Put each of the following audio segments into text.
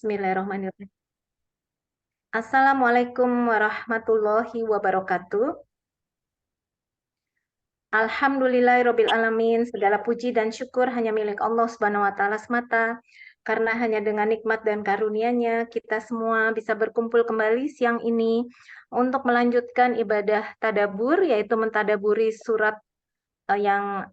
Bismillahirrahmanirrahim. Assalamualaikum warahmatullahi wabarakatuh. Alhamdulillahirabbil alamin. Segala puji dan syukur hanya milik Allah Subhanahu wa taala semata. Karena hanya dengan nikmat dan karunia-Nya kita semua bisa berkumpul kembali siang ini untuk melanjutkan ibadah tadabur, yaitu mentadaburi surat yang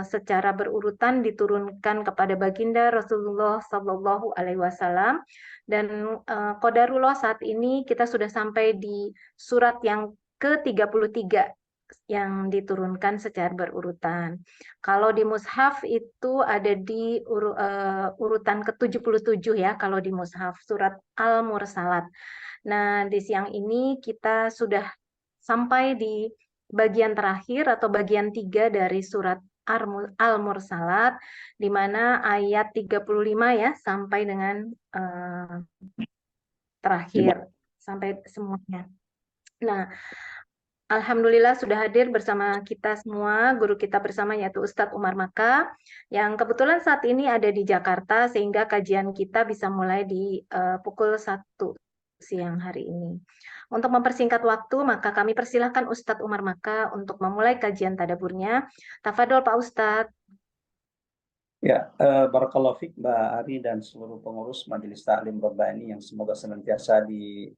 secara berurutan diturunkan kepada baginda Rasulullah Shallallahu Alaihi Wasallam, dan qadarullah saat ini kita sudah sampai di surat yang ke-33 yang diturunkan secara berurutan. Kalau di mushaf itu ada di urutan ke-77 ya, kalau di mushaf surat Al-Mursalat. Nah, di siang ini kita sudah sampai di bagian terakhir atau bagian 3 dari surat Al-Mursalat, di mana ayat 35 ya sampai dengan terakhir, sampai semuanya. Nah, Alhamdulillah sudah hadir bersama kita semua, guru kita bersama yaitu Ustadz Umar Maka, yang kebetulan saat ini ada di Jakarta, sehingga kajian kita bisa mulai di pukul 1 siang hari ini. Untuk mempersingkat waktu, maka kami persilahkan Ustadz Umar Maka untuk memulai kajian tadaburnya. Tafadol Pak Ustadz. Ya, barakallahu fiik Mbak Ari dan seluruh pengurus Majelis Ta'lim Rabbani yang semoga senantiasa di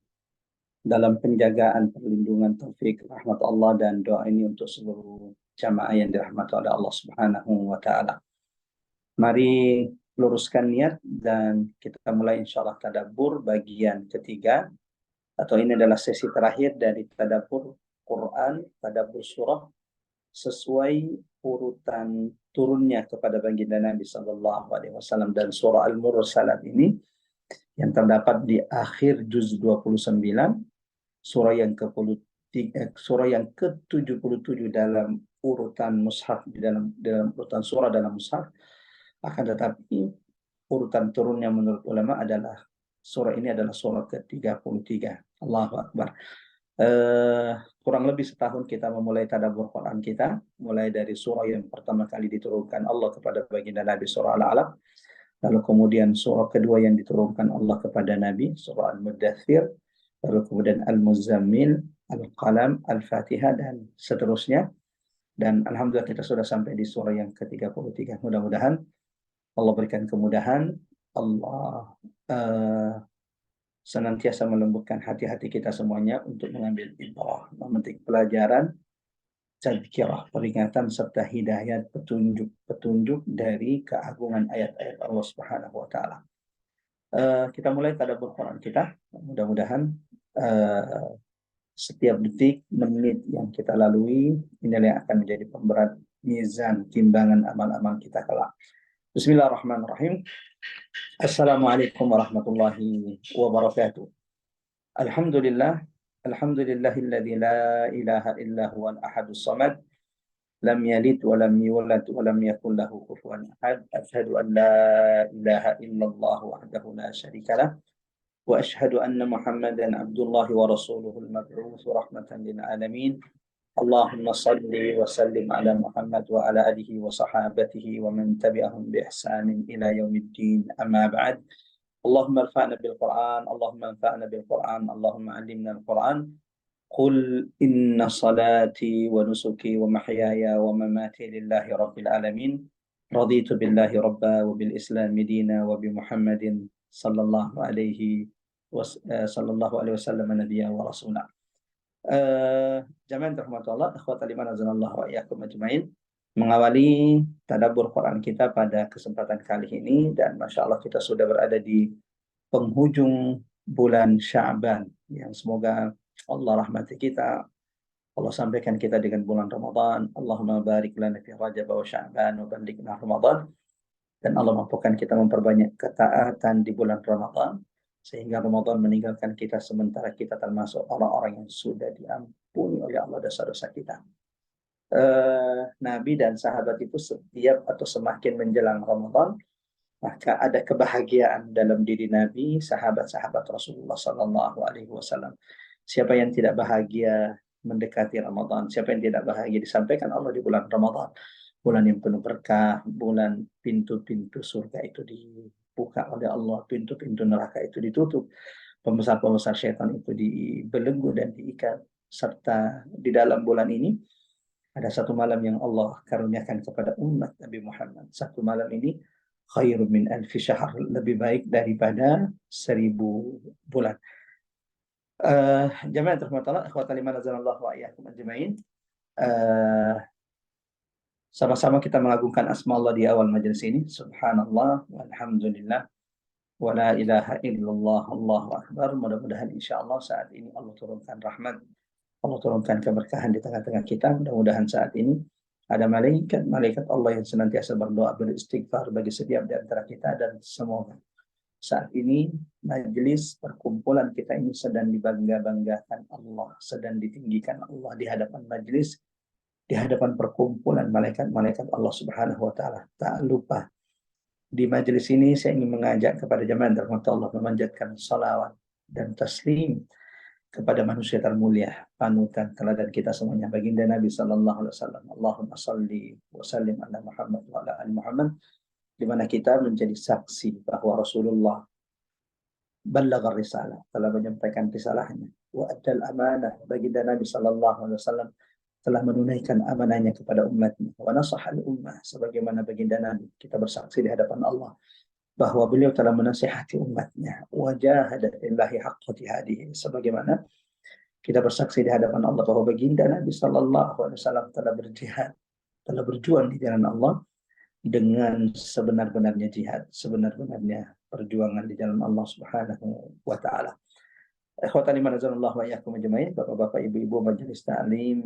dalam penjagaan, perlindungan, taufik, rahmat Allah, dan doa ini untuk seluruh jamaah yang dirahmati oleh Allah Subhanahu wa Ta'ala. Mari luruskan niat dan kita mulai insyaallah tadabbur bagian ketiga, atau ini adalah sesi terakhir dari tadabbur Quran, tadabbur surah sesuai urutan turunnya kepada baginda Nabi Sallallahu Alaihi Wasallam, dan surah Al-Mursalat ini yang terdapat di akhir juz 29, surah yang surah yang ke-77 dalam urutan mushaf, dalam urutan surah dalam mushaf. Akan tetapi urutan turunnya menurut ulama adalah surah ini adalah surah ke-33. Allahu Akbar. Kurang lebih setahun kita memulai tadabbur Quran kita, mulai dari surah yang pertama kali diturunkan Allah kepada baginda Nabi, surah Al-Alaq, lalu kemudian surah kedua yang diturunkan Allah kepada Nabi, surah Al-Muddathir, lalu kemudian Al-Muzammil, Al-Qalam, Al-Fatihah, dan seterusnya. Dan alhamdulillah kita sudah sampai di surah yang ke-33. Mudah-mudahan Allah berikan kemudahan, Allah senantiasa melembutkan hati-hati kita semuanya untuk mengambil ibrah, memetik pelajaran, tazkirah, peringatan, serta hidayat, petunjuk dari keagungan ayat-ayat Allah Subhanahu wa Ta'ala. Kita mulai tadabbur Quran kita. Mudah-mudahan setiap detik, menit yang kita lalui inilah yang akan menjadi pemberat mizan timbangan amal-amal kita kelak. Bismillahirrahmanirrahim. Assalamualaikum warahmatullahi wabarakatuh. Alhamdulillah, alhamdulillahilladzi la ilaha illa huwal ahadus samad, lam yalid wa lam yulad wa lam yakul lahu kufuwan ahad. Asyhadu an la ilaha illallah wahdahu la syarika lah, wa asyhadu anna Muhammadan abdullahi wa rasuluhul mab'uts rahmatan lil alamin. Allahumma salli wa sallim ala Muhammad wa ala alihi wa sahabatihi wa man tabi'ahum bi ihsanin ila yaumiddin. Amma ba'd. Allahumma anfa'na bil Qur'an, Allahumma anfa'na bil Qur'an, Allahumma 'allimna al-Qur'an. Qul inna salati wa nusuki wa mahyaya wa mamati lillahi rabbil alamin. Raditu billahi rabba wa bil islami dina wa bi Muhammadin sallallahu alaihi wasallam nabiyya wa rasulah. Jamaah rahmatullah, akhwatal iman azanallahu wa iyyakum ajmain. Mengawali tadabbur Quran kita pada kesempatan kali ini, dan Masya Allah kita sudah berada di penghujung bulan Sya'ban, yang semoga Allah rahmati kita, Allah sampaikan kita dengan bulan Ramadan. Allahumma barik lana fi Rajab wa Sya'ban wa ballighna Ramadan. Dan Allah mampukan kita memperbanyak ketaatan di bulan Ramadan, sehingga Ramadan meninggalkan kita sementara kita termasuk orang-orang yang sudah diampuni oleh Allah dosa-dosa kita. Nabi dan sahabat itu setiap atau semakin menjelang Ramadan, maka ada kebahagiaan dalam diri Nabi, sahabat-sahabat Rasulullah Sallallahu Alaihi Wasallam. Siapa yang tidak bahagia mendekati Ramadan? Siapa yang tidak bahagia disampaikan Allah di bulan Ramadan? Bulan yang penuh berkah, bulan pintu-pintu surga itu dibuka oleh Allah, pintu-pintu neraka itu ditutup, pembesar-pembesar syaitan itu dibelenggu dan diikat. Serta di dalam bulan ini ada satu malam yang Allah karuniakan kepada umat Nabi Muhammad. Satu malam ini khairun min alfi syahr, lebih baik daripada 1000 bulan. Jamaah rahmatullah, ikhwatan liman azanallahu wa iyyakum ajmain. Sama-sama kita mengagungkan asma Allah di awal majelis ini. Subhanallah walhamdulillah wa la ilaha illallah, Allahu akbar. Mudah-mudahan insyaallah saat ini Allah turunkan rahmat, Allah turunkan keberkahan di tengah-tengah kita. Mudah-mudahan saat ini ada malaikat Allah yang senantiasa berdoa, beristighfar bagi setiap di antara kita, dan semoga saat ini majelis perkumpulan kita ini sedang dibangga-banggakan Allah, sedang ditinggikan Allah di hadapan majelis, di hadapan perkumpulan malaikat-malaikat Allah Subhanahu wa taala. Tak lupa di majelis ini saya ingin mengajak kepada jemaah rahmat Allah memanjatkan salawat dan taslim kepada manusia termulia, panutan teladan kita semuanya, baginda Nabi sallallahu alaihi wasallam. Allahumma shalli wa sallim ala Muhammad wa ala ali Muhammad, di mana kita menjadi saksi bahwa Rasulullah ballagha risalah, telah menyampaikan risalahnya, wa addal amanah, baginda Nabi sallallahu alaihi wasallam telah menunaikan amanahnya kepada umatnya, wa nasahal ummah, sebagaimana baginda Nabi kita bersaksi di hadapan Allah bahwa beliau telah menasihati umatnya, wa jahada fillahi haqqa jihadihi, sebagaimana kita bersaksi di hadapan Allah bahwa baginda Nabi sallallahu alaihi wasallam telah berjihad, telah berjuang di jalan Allah dengan sebenar-benarnya jihad, sebenar-benarnya perjuangan di jalan Allah Subhanahu wa taala. Ikhwatan liman azanallahu wa iyyakum ajmain, Bapak-bapak, Ibu-ibu majelis ta'lim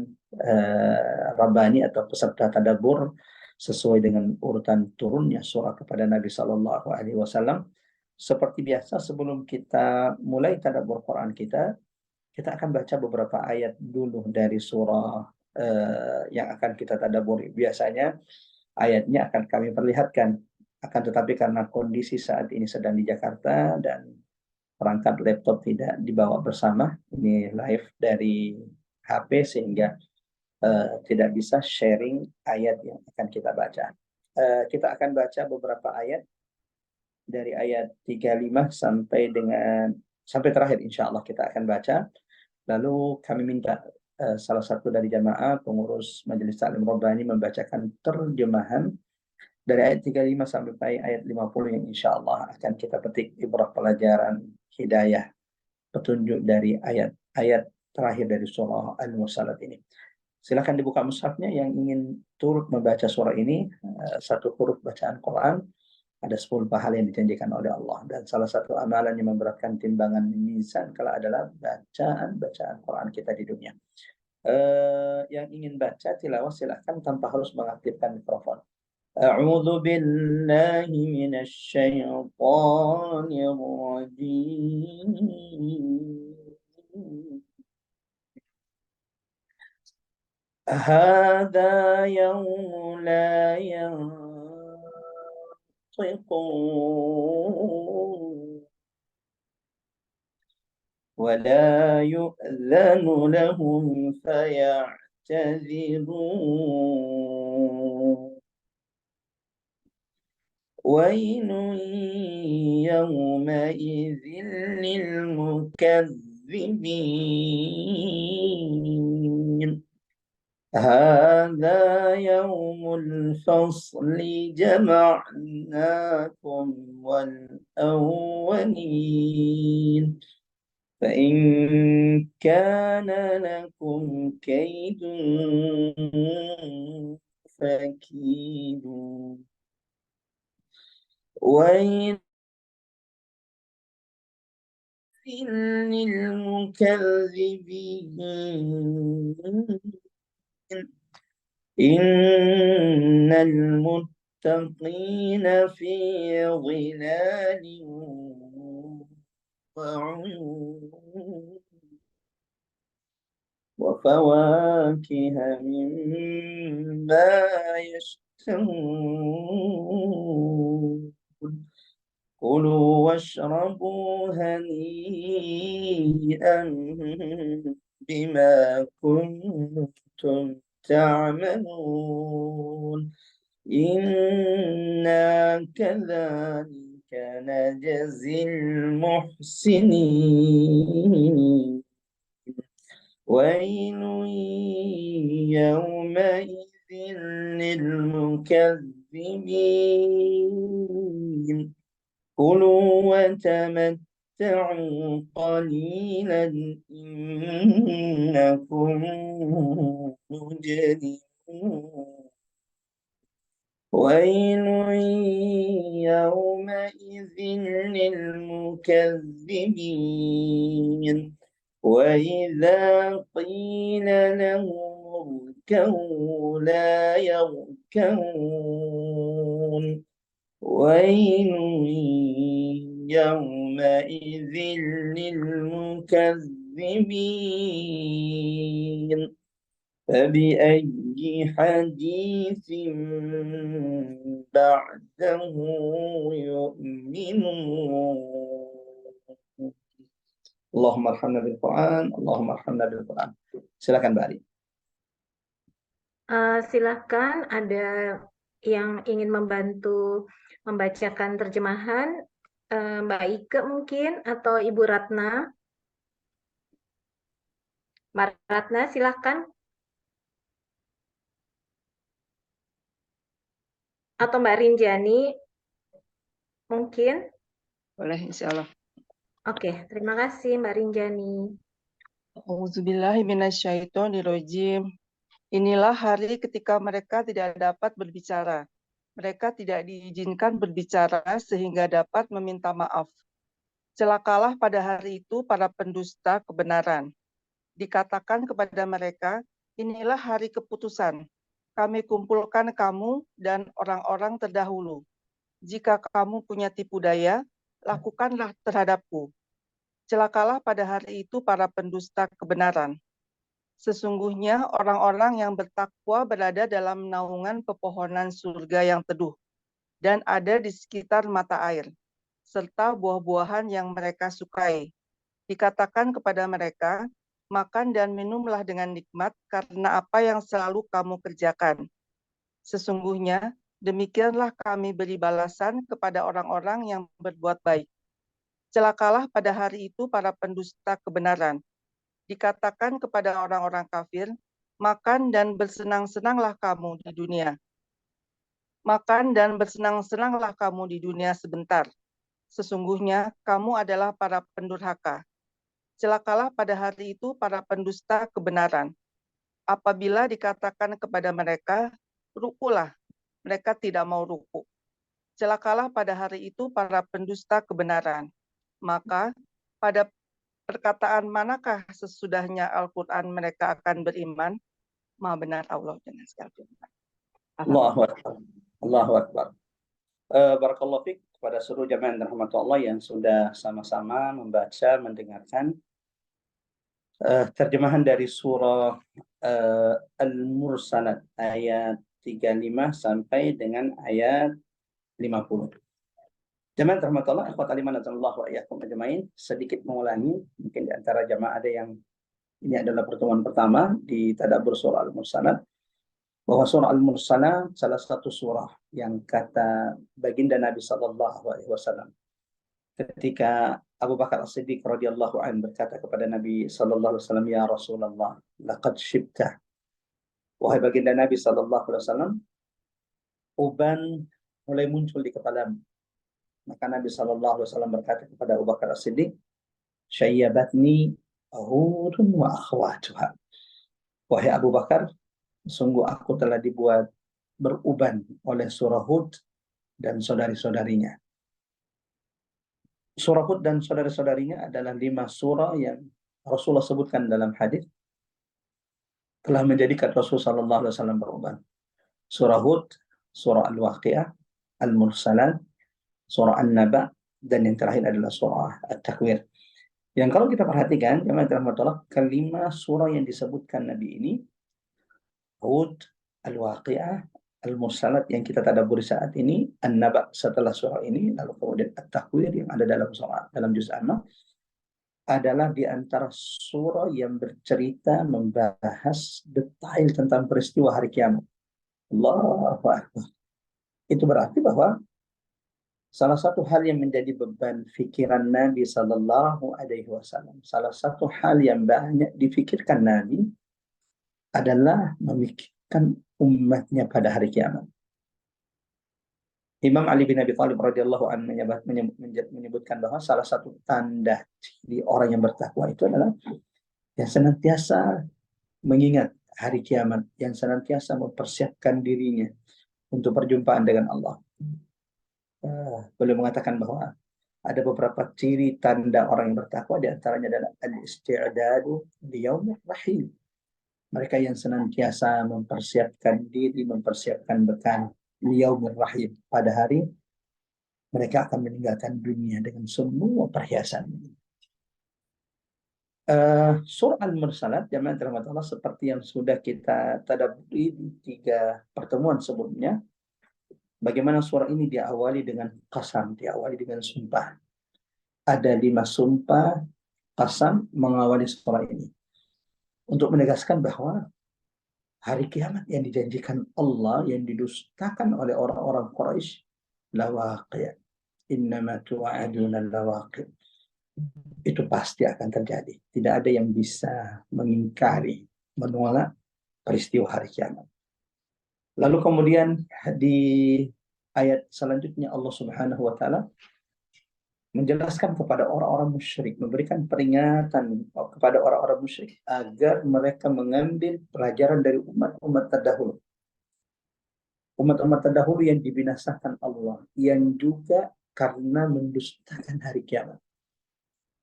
Rabbani atau peserta tadabbur sesuai dengan urutan turunnya surah kepada Nabi sallallahu alaihi wasallam. Seperti biasa, sebelum kita mulai tadabbur Quran kita akan baca beberapa ayat dulu dari surah yang akan kita tadabburi. Biasanya ayatnya akan kami perlihatkan, akan tetapi karena kondisi saat ini sedang di Jakarta dan perangkat laptop tidak dibawa bersama, ini live dari HP, sehingga tidak bisa sharing ayat yang akan kita baca. Kita akan baca beberapa ayat dari ayat 35 sampai terakhir, insya Allah kita akan baca. Lalu kami minta salah satu dari jamaah pengurus Majelis Taklim Rabbani membacakan terjemahan dari ayat 35 sampai ayat 50 yang insya Allah akan kita petik ibrah pelajaran hidayah, petunjuk dari ayat-ayat terakhir dari surah Al-Mursalat ini. Silakan dibuka mushafnya yang ingin turut membaca surah ini. Satu huruf bacaan Quran ada 10 pahala yang dijanjikan oleh Allah, dan salah satu amalan yang memberatkan timbangan mizan kala adalah bacaan Quran kita di dunia. Yang ingin baca tilawah silahkan tanpa harus mengaktifkan mikrofon. A'udzu billahi minasy syaithanir rajim. Hadza yawmun la ينطقون ولا يؤذن لهم فيعتذرون ويل يومئذ للمكذبين هذا يوم الفصل جمعناكم والأولين فإن كان لكم كيد فكيدون ويل للمكذبين إن المتقين في ظلال وعيون وفواكه مما يشتهون كلوا واشربوا هنيئا بما كنتم تعملون إنا كذلك نجزي المحسنين ويل يومئذ للمكذبين كلوا وتمتعوا قليلا إنكم مجرمون ويل يومئذ للمكذبين وإذا قيل لهم اركعوا لا يركعون ويل يومئذ للمكذبين فبأي حديث بعده يؤمنون اللهم ارحمنا بالقرآن اللهم ارحمنا بالقرآن. Silakan Mbak Ari. Silakan, ada yang ingin membantu membacakan terjemahan, Mbak Ike mungkin, atau Ibu Ratna. Mbak Ratna, silakan. Atau Mbak Rinjani, mungkin. Boleh, insya Allah. Oke, terima kasih Mbak Rinjani. Auzubillahiminasyaitonirrojim. Inilah hari ketika mereka tidak dapat berbicara. Mereka tidak diizinkan berbicara sehingga dapat meminta maaf. Celakalah pada hari itu para pendusta kebenaran. Dikatakan kepada mereka, inilah hari keputusan. Kami kumpulkan kamu dan orang-orang terdahulu. Jika kamu punya tipu daya, lakukanlah terhadapku. Celakalah pada hari itu para pendusta kebenaran. Sesungguhnya orang-orang yang bertakwa berada dalam naungan pepohonan surga yang teduh dan ada di sekitar mata air, serta buah-buahan yang mereka sukai. Dikatakan kepada mereka, makan dan minumlah dengan nikmat karena apa yang selalu kamu kerjakan. Sesungguhnya demikianlah kami beri balasan kepada orang-orang yang berbuat baik. Celakalah pada hari itu para pendusta kebenaran. Dikatakan kepada orang-orang kafir, makan dan bersenang-senanglah kamu di dunia. Makan dan bersenang-senanglah kamu di dunia sebentar. Sesungguhnya kamu adalah para pendurhaka. Celakalah pada hari itu para pendusta kebenaran. Apabila dikatakan kepada mereka, rukulah, mereka tidak mau ruku. Celakalah pada hari itu para pendusta kebenaran. Maka pada perkataan manakah sesudahnya Al-Quran mereka akan beriman? Maha benar Allah dengan segala firman. Allahu Akbar. Allahu Akbar. Barakallahu fiik kepada seluruh jamaah yang dirahmati Allah yang sudah sama-sama membaca, mendengarkan terjemahan dari surah Al-Mursalat ayat 35 sampai dengan ayat 50. Jamaah dirahmati Allah, ikhwatal iman wa iyyakum ajmain, sedikit mengulangi, mungkin di antara jamaah ada yang ini adalah pertemuan pertama di tadabbur surah Al-Mursalat, bahwa surah Al-Mursalat salah satu surah yang kata baginda Nabi SAW ketika Abu Bakar As-Siddiq radhiyallahu anhu berkata kepada Nabi sallallahu alaihi wasallam, ya Rasulullah, laqad syibta. Wahai baginda Nabi sallallahu alaihi wasallam, uban mulai muncul di kepalamu. Maka Nabi sallallahu alaihi wasallam berkata kepada Abu Bakar As-Siddiq, syayyabatni Hudun wa akhwatuha. Wahai Abu Bakar, sungguh aku telah dibuat beruban oleh surah Hud dan saudari-saudarinya. Surah Hud dan saudari-saudarinya adalah 5 surah yang Rasulullah sebutkan dalam hadis telah menjadikan Rasulullah sallallahu alaihi wasallam beruban. Surah Hud, surah Al-Waqi'ah, Al-Mursalat, surah An-Naba, dan yang terakhir adalah surah At-Takwir. Yang kalau kita perhatikan, jemaah rahmatullah, kelima surah yang disebutkan Nabi ini, Hud, Al-Waqi'ah, Al-Mursalat yang kita tadabburi saat ini, An-Naba setelah surah ini, lalu kemudian At-Takwir yang ada dalam surah, dalam juz Amma, adalah di antara surah yang bercerita membahas detail tentang peristiwa hari kiamat. Allahu Akbar. Itu berarti bahwa Salah satu hal yang menjadi beban pikiran Nabi Sallallahu Alaihi Wasallam, salah satu hal yang banyak difikirkan Nabi adalah memikirkan umatnya pada hari kiamat. Imam Ali bin Abi Thalib radhiyallahu anhu menyebutkan bahwa salah satu tanda di orang yang bertakwa itu adalah yang senantiasa mengingat hari kiamat, yang senantiasa mempersiapkan dirinya untuk perjumpaan dengan Allah. Beliau mengatakan bahwa ada beberapa ciri tanda orang yang bertakwa, di antaranya adalah al-isti'dadu liyaumir rahim. Mereka yang senantiasa mempersiapkan diri, mempersiapkan bekal liyaumir rahim, pada hari mereka akan meninggalkan dunia dengan semua perhiasan. Surah Al-Mursalat, jamaah dirahmati Allah, seperti yang sudah kita tadabburi di 3 pertemuan sebelumnya, bagaimana surah ini diawali dengan qasam, diawali dengan sumpah. Ada 5 sumpah qasam mengawali surah ini untuk menegaskan bahwa hari kiamat yang dijanjikan Allah, yang didustakan oleh orang-orang Quraisy, lawaqi', innama tu'aduna lawaqi', itu pasti akan terjadi. Tidak ada yang bisa mengingkari, menolak peristiwa hari kiamat. Lalu kemudian di ayat selanjutnya Allah Subhanahu wa taala menjelaskan kepada orang-orang musyrik, memberikan peringatan kepada orang-orang musyrik agar mereka mengambil pelajaran dari umat-umat terdahulu. Umat-umat terdahulu yang dibinasakan Allah, yang juga karena mendustakan hari kiamat.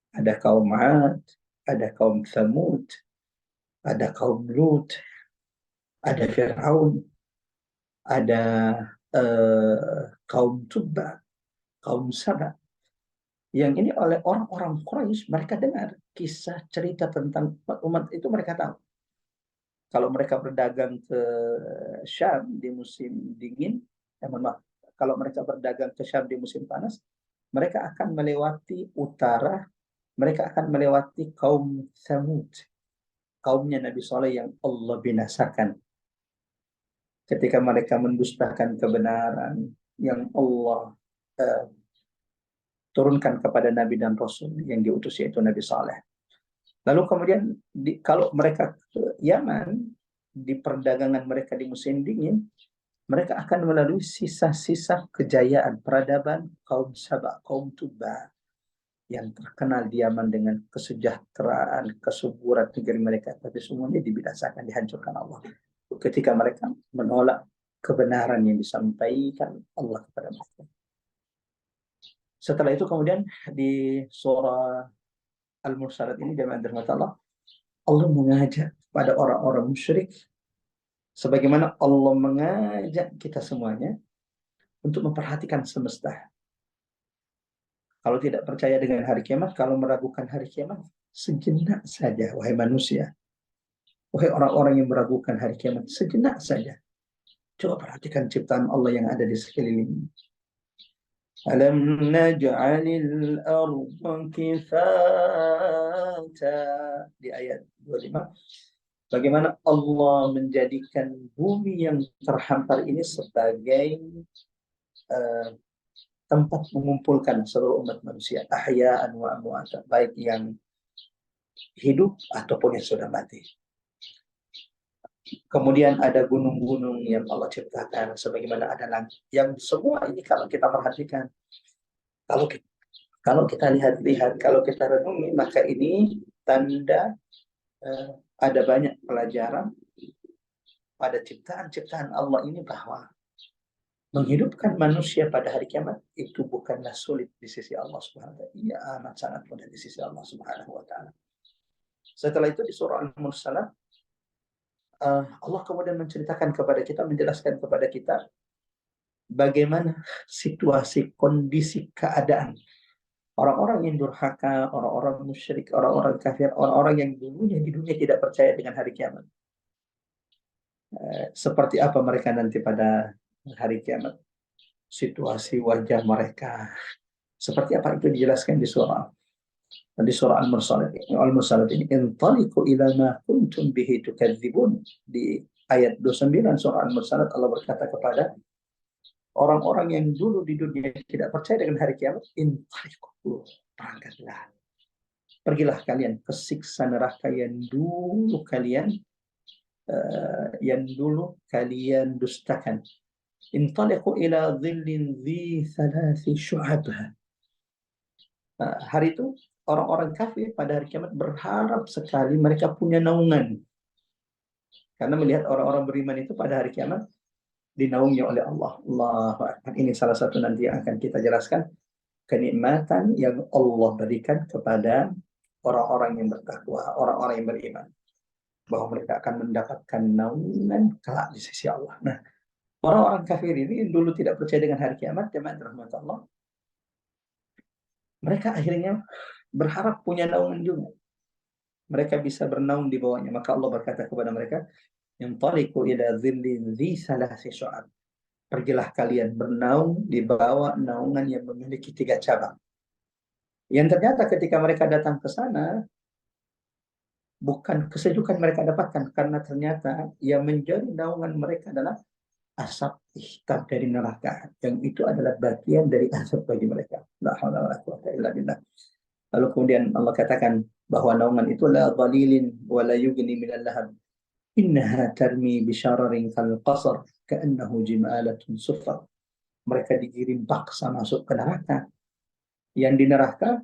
Ada kaum 'Ad, ada kaum Tsamud, ada kaum Lut, ada Fir'aun, ada kaum Tubba, kaum Saba. Yang ini oleh orang-orang Quraisy, mereka dengar kisah cerita tentang umat itu, mereka tahu. Kalau mereka berdagang ke Syam di musim dingin, kalau mereka berdagang ke Syam di musim panas, mereka akan melewati utara, mereka akan melewati kaum Tsamud, kaumnya Nabi Saleh yang Allah binasakan. Ketika mereka mendustakan kebenaran yang Allah turunkan kepada Nabi dan Rasul yang diutus, yaitu Nabi Saleh. Lalu kemudian kalau mereka ke Yaman, di perdagangan mereka di musim dingin, mereka akan melalui sisa-sisa kejayaan peradaban kaum Sabah, kaum Tubba, yang terkenal di Yaman dengan kesejahteraan, kesuburan negeri mereka, tapi semuanya dibinasakan, dihancurkan Allah ketika mereka menolak kebenaran yang disampaikan Allah kepada mereka. Setelah itu kemudian di surah Al-Mursalat ini, jemaah dirahmati Allah, Allah mengajak pada orang-orang musyrik sebagaimana Allah mengajak kita semuanya untuk memperhatikan semesta. Kalau tidak percaya dengan hari kiamat, kalau meragukan hari kiamat, sejenak saja, wahai manusia. Wahai orang-orang yang meragukan hari kiamat, sejenak saja. Coba perhatikan ciptaan Allah yang ada di sekeliling. Alam naj'alil arda kifata, di ayat 25. Bagaimana Allah menjadikan bumi yang terhampar ini sebagai tempat mengumpulkan seluruh umat manusia, ahya'an wa amwatan, baik yang hidup ataupun yang sudah mati. Kemudian ada gunung-gunung yang Allah ciptakan, sebagaimana ada langit. Yang semua ini kalau kita perhatikan, kalau kita lihat-lihat, kalau kita renungi, maka ini tanda ada banyak pelajaran pada ciptaan-ciptaan Allah ini, bahwa menghidupkan manusia pada hari kiamat itu bukanlah sulit di sisi Allah Subhanahu wa taala. Ia amat sangat mudah di sisi Allah Subhanahu wa taala. Setelah itu di surah Al-Mursalat, Allah kemudian menceritakan kepada kita, menjelaskan kepada kita bagaimana situasi, kondisi, keadaan orang-orang yang durhaka, orang-orang musyrik, orang-orang kafir, orang-orang yang dulunya di dunia tidak percaya dengan hari kiamat. Seperti apa mereka nanti pada hari kiamat, situasi wajah mereka seperti apa, itu dijelaskan di surah Al-Mursalat ini. Intaliqu ila ma kuntum bihi tukadzibun, di ayat 29 surah Al-Mursalat Allah berkata kepada orang-orang yang dulu di dunia tidak percaya dengan hari kiamat, intaliqu, berangkatlah. Pergilah kalian ke siksa neraka yang dulu kalian dustakan. Intaliqu ila dhillin dhi thalathi syu'abha. Hari itu orang-orang kafir pada hari kiamat berharap sekali mereka punya naungan. Karena melihat orang-orang beriman itu pada hari kiamat dinaungi oleh Allah. Allahu Akbar. Ini salah satu nanti yang akan kita jelaskan. Kenikmatan yang Allah berikan kepada orang-orang yang bertakwa, orang-orang yang beriman. Bahwa mereka akan mendapatkan naungan kelak di sisi Allah. Nah, orang-orang kafir ini dulu tidak percaya dengan hari kiamat, jemaah rahmat Allah. Mereka akhirnya berharap punya naungan juga. Mereka bisa bernaung di bawahnya. Maka Allah berkata kepada mereka, "Intaliqu ila dhillin dhi thalathi syu'ab." Pergilah kalian bernaung di bawah naungan yang memiliki 3 cabang. Yang ternyata ketika mereka datang ke sana, bukan kesejukan mereka dapatkan, karena ternyata yang menjadi naungan mereka adalah asap hitam dari neraka, yang itu adalah bagian dari asap bagi mereka. La haula wala quwwata illa billah. Lalu kemudian Allah katakan bahwa naungan itu la dhalilin wa la yughni minal lahab. Innaha tarmi bisyararin kal qasar ka'annahu jimalatun sufar. Mereka digiring paksa masuk ke neraka. Yang di neraka,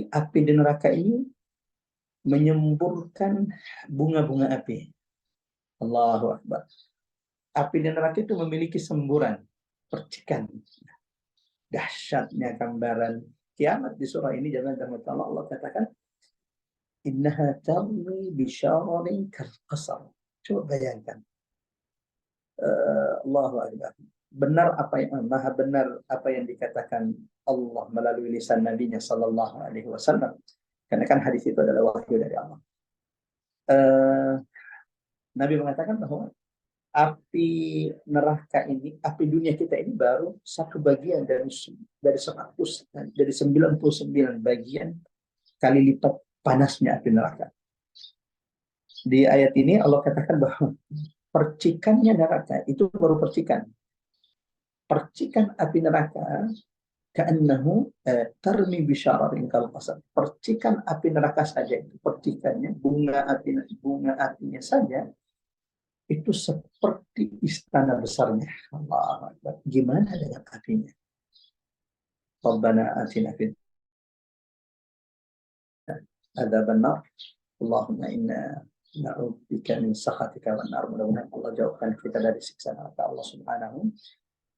api di neraka ini menyemburkan bunga-bunga api. Allahu Akbar. Api di neraka itu memiliki semburan, percikan. Dahsyatnya gambaran kiamat di surah ini, jangan Allah katakan, innaha tarmi bisyararin kal qasar. Coba bayangkan. Allahu Akbar. Maha benar apa yang dikatakan Allah melalui lisan Nabi-Nya sallallahu alaihi wasallam. Karena kan hadis itu adalah wahyu dari Allah. Nabi mengatakan bahwa api neraka ini, api dunia kita ini baru satu bagian dari 99 bagian kali lipat panasnya api neraka. Di ayat ini Allah katakan bahwa percikannya neraka itu baru percikan. Percikan api neraka ka'annahu tarmi bisyararin kal qasar. Percikan api neraka saja itu, percikannya bunga apinya saja itu seperti istana besarnya. Allah Akbar. Gimana dengan apinya? Rabbana atina fid adzaban nar. Allahumma inna na'udzubika min sakhatika wan nar. Mudah-mudahan Allah jauhkan kita dari siksa neraka Allah Subhanahu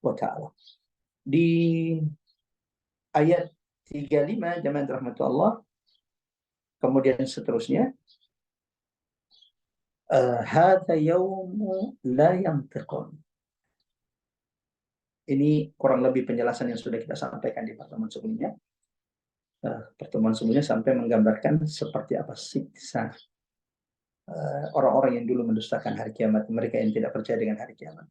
wa ta'ala. Di ayat 35 jemaah rahmatullah Allah, kemudian seterusnya, hadza yaumu la yantiqun. Ini kurang lebih penjelasan yang sudah kita sampaikan di pertemuan sebelumnya. Pertemuan sebelumnya sampai menggambarkan seperti apa siksa orang-orang yang dulu mendustakan hari kiamat, mereka yang tidak percaya dengan hari kiamat.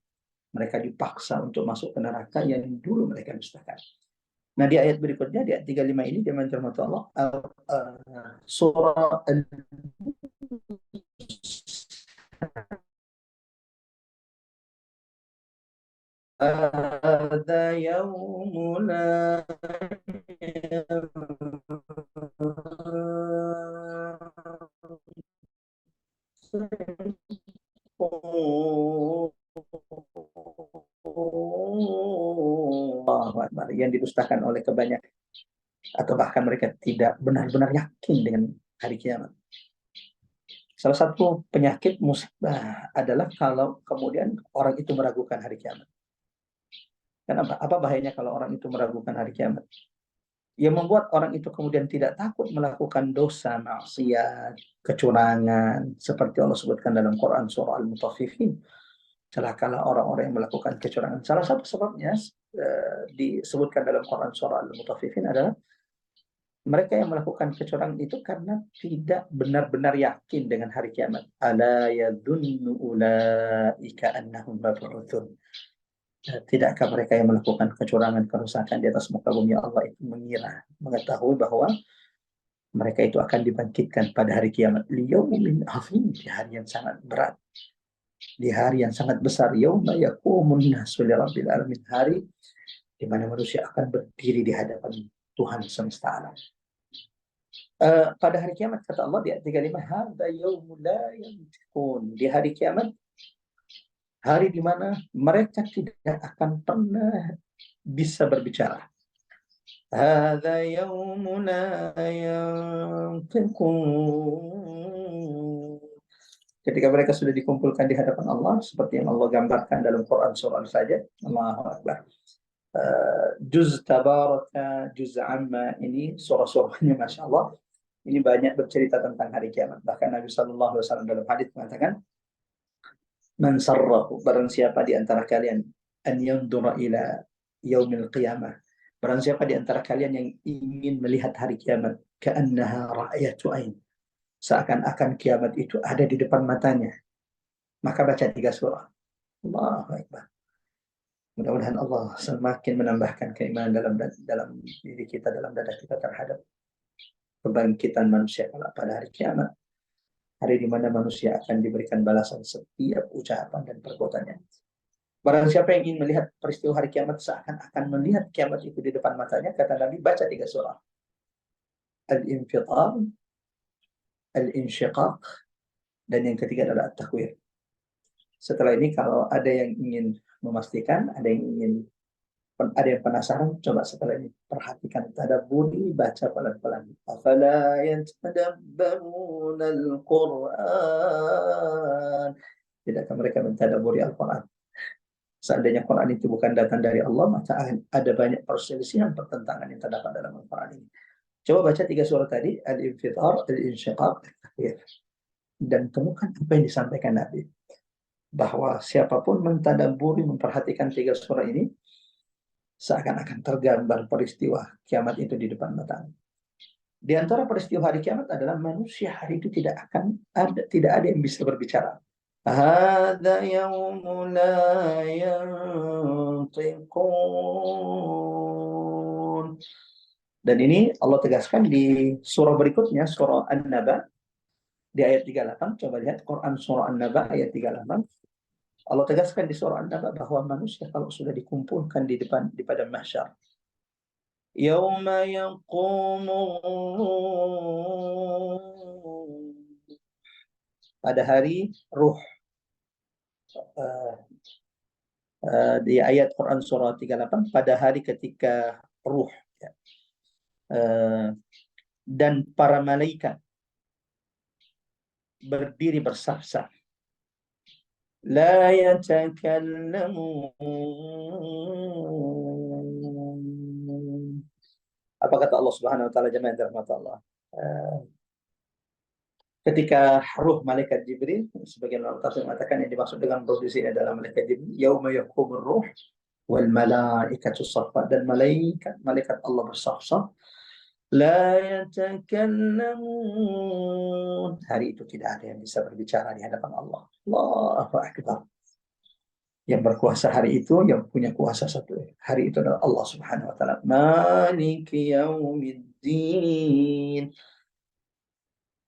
Mereka dipaksa untuk masuk ke neraka yang dulu mereka dustakan. Nah, di ayat berikutnya, di ayat 35 ini, jemaah rahmatullah Allah, surah هذا يوم لا yang didustakan oleh kebanyakan, atau bahkan mereka tidak benar-benar yakin dengan hari kiamat. Salah satu penyakit musibah adalah kalau kemudian orang itu meragukan hari kiamat. Kenapa? Apa bahayanya kalau orang itu meragukan hari kiamat? Yang membuat orang itu kemudian tidak takut melakukan dosa, maksiat, kecurangan, seperti Allah sebutkan dalam Quran surah Al-Mutaffifin. Celakalah orang-orang yang melakukan kecurangan. Salah satu sebabnya disebutkan dalam Quran surah Al-Mutaffifin adalah mereka yang melakukan kecurangan itu karena tidak benar-benar yakin dengan hari kiamat. Ala yadhunnu ulaika annahum mab'utsun. Tidakkah mereka yang melakukan kecurangan, kerusakan di atas muka bumi Allah itu mengetahui bahwa mereka itu akan dibangkitkan pada hari kiamat. Liyaumin azim, di hari yang sangat berat. di hari yang sangat besar, yauma yaqumun nasu lirabbil alamin, hari di mana manusia akan berdiri di hadapan Tuhan semesta alam. Pada hari kiamat kata Allah di ayat 35, hadza yaumul la yantiqun, di hari kiamat, hari di mana mereka tidak akan pernah bisa berbicara. Hadza yaumul la yantiqun, ketika mereka sudah dikumpulkan di hadapan Allah, seperti yang Allah gambarkan dalam Quran surah saja. Allahu Akbar. Juz Tabaraka, Juz Amma, ini surah-surahnya Masya Allah. Ini banyak bercerita tentang hari kiamat. Bahkan Nabi Sallallahu Alaihi Wasallam dalam hadits mengatakan, Man sarrahu, barang siapa di antara kalian, an yandura ila yaumil qiyamah, barang siapa di antara kalian yang ingin melihat hari kiamat, ka'annaha ra'yatu ain, seakan-akan kiamat itu ada di depan matanya, maka baca 3 surah. Allahu Akbar. Mudah-mudahan Allah semakin menambahkan keimanan dalam diri kita, dalam dada kita terhadap kebangkitan manusia pada hari kiamat, hari di mana manusia akan diberikan balasan setiap ucapan dan perbuatannya. Barang siapa yang ingin melihat peristiwa hari kiamat seakan-akan melihat kiamat itu di depan matanya, kata Nabi, baca 3 surah. Al-Infitar, Al-Insyiqaq, dan yang ketiga adalah At-Takwir. Setelah ini kalau ada yang ingin memastikan, ada yang penasaran, coba setelah ini perhatikan, tadabburi, baca pelan-pelan. Afala yatadabbaruna al-Qur'an, tidakkah mereka mentadabburi Al-Quran? Seandainya Quran itu bukan datang dari Allah, maka ada banyak perselisihan, pertentangan yang terdapat dalam Al-Quran ini. Coba baca 3 surah tadi, Al-Infitar, Al-Insyiqaq, Al-Takwir, dan temukan apa yang disampaikan Nabi, bahwa siapapun mentadabburi, memperhatikan 3 surah ini, seakan-akan tergambar peristiwa kiamat itu di depan mata. Di antara peristiwa hari kiamat adalah manusia hari itu tidak ada yang bisa berbicara. Hadza yaumul la yantiqun. Dan ini Allah tegaskan di surah berikutnya, surah An-Naba, di ayat 38. Coba lihat Quran surah An-Naba ayat 38. Allah tegaskan di surah An-Naba bahwa manusia kalau sudah dikumpulkan di padang mahsyar, yauma yaqumu, pada hari ruh, di ayat Quran surah 38, pada hari ketika ruh, ya, dan para malaikat berdiri bersaf-saf, la yatakallamun. Apa kata Allah Subhanahu wa taala, jemaah rahmat Allah? Ketika ruh malaikat Jibril, sebagian ulama tafsir mengatakan yang dimaksud dengan ruh di sini adalah malaikat Jibril, yauma yaqumur ruh wal malaikatu saffa, dan malaikat Allah bersaf-saf, la yatakallamun, hari itu tidak ada yang bisa berbicara di hadapan Allah. Allahu Akbar. Yang berkuasa hari itu, yang punya kuasa satu hari itu adalah Allah Subhanahu wa taala. Maliki yaumiddin.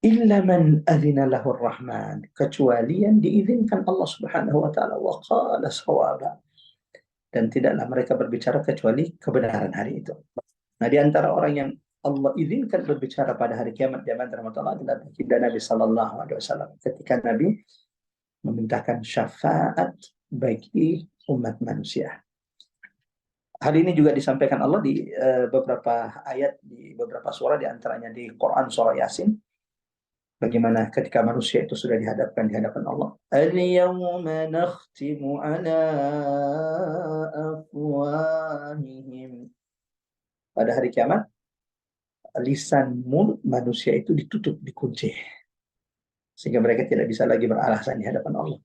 Illa man adzina lahu rahman, kecuali yang diizinkan Allah Subhanahu wa taala, wa qala shawaba, dan tidaklah mereka berbicara kecuali kebenaran hari itu. Nah, di antara orang yang Allah izinkan berbicara pada hari kiamat jemaah rahmatullah adalah Nabi sallallahu alaihi wasallam, ketika Nabi memintakan syafaat bagi umat manusia. Hal ini juga disampaikan Allah di beberapa ayat, di beberapa surah, di antaranya di Quran surah Yasin, bagaimana ketika manusia itu sudah dihadapkan di hadapan Allah. Al-yawma nakhtimu ala afwahihim. Pada hari kiamat, lisan mulut manusia itu ditutup, dikunci, sehingga mereka tidak bisa lagi beralasan di hadapan Allah.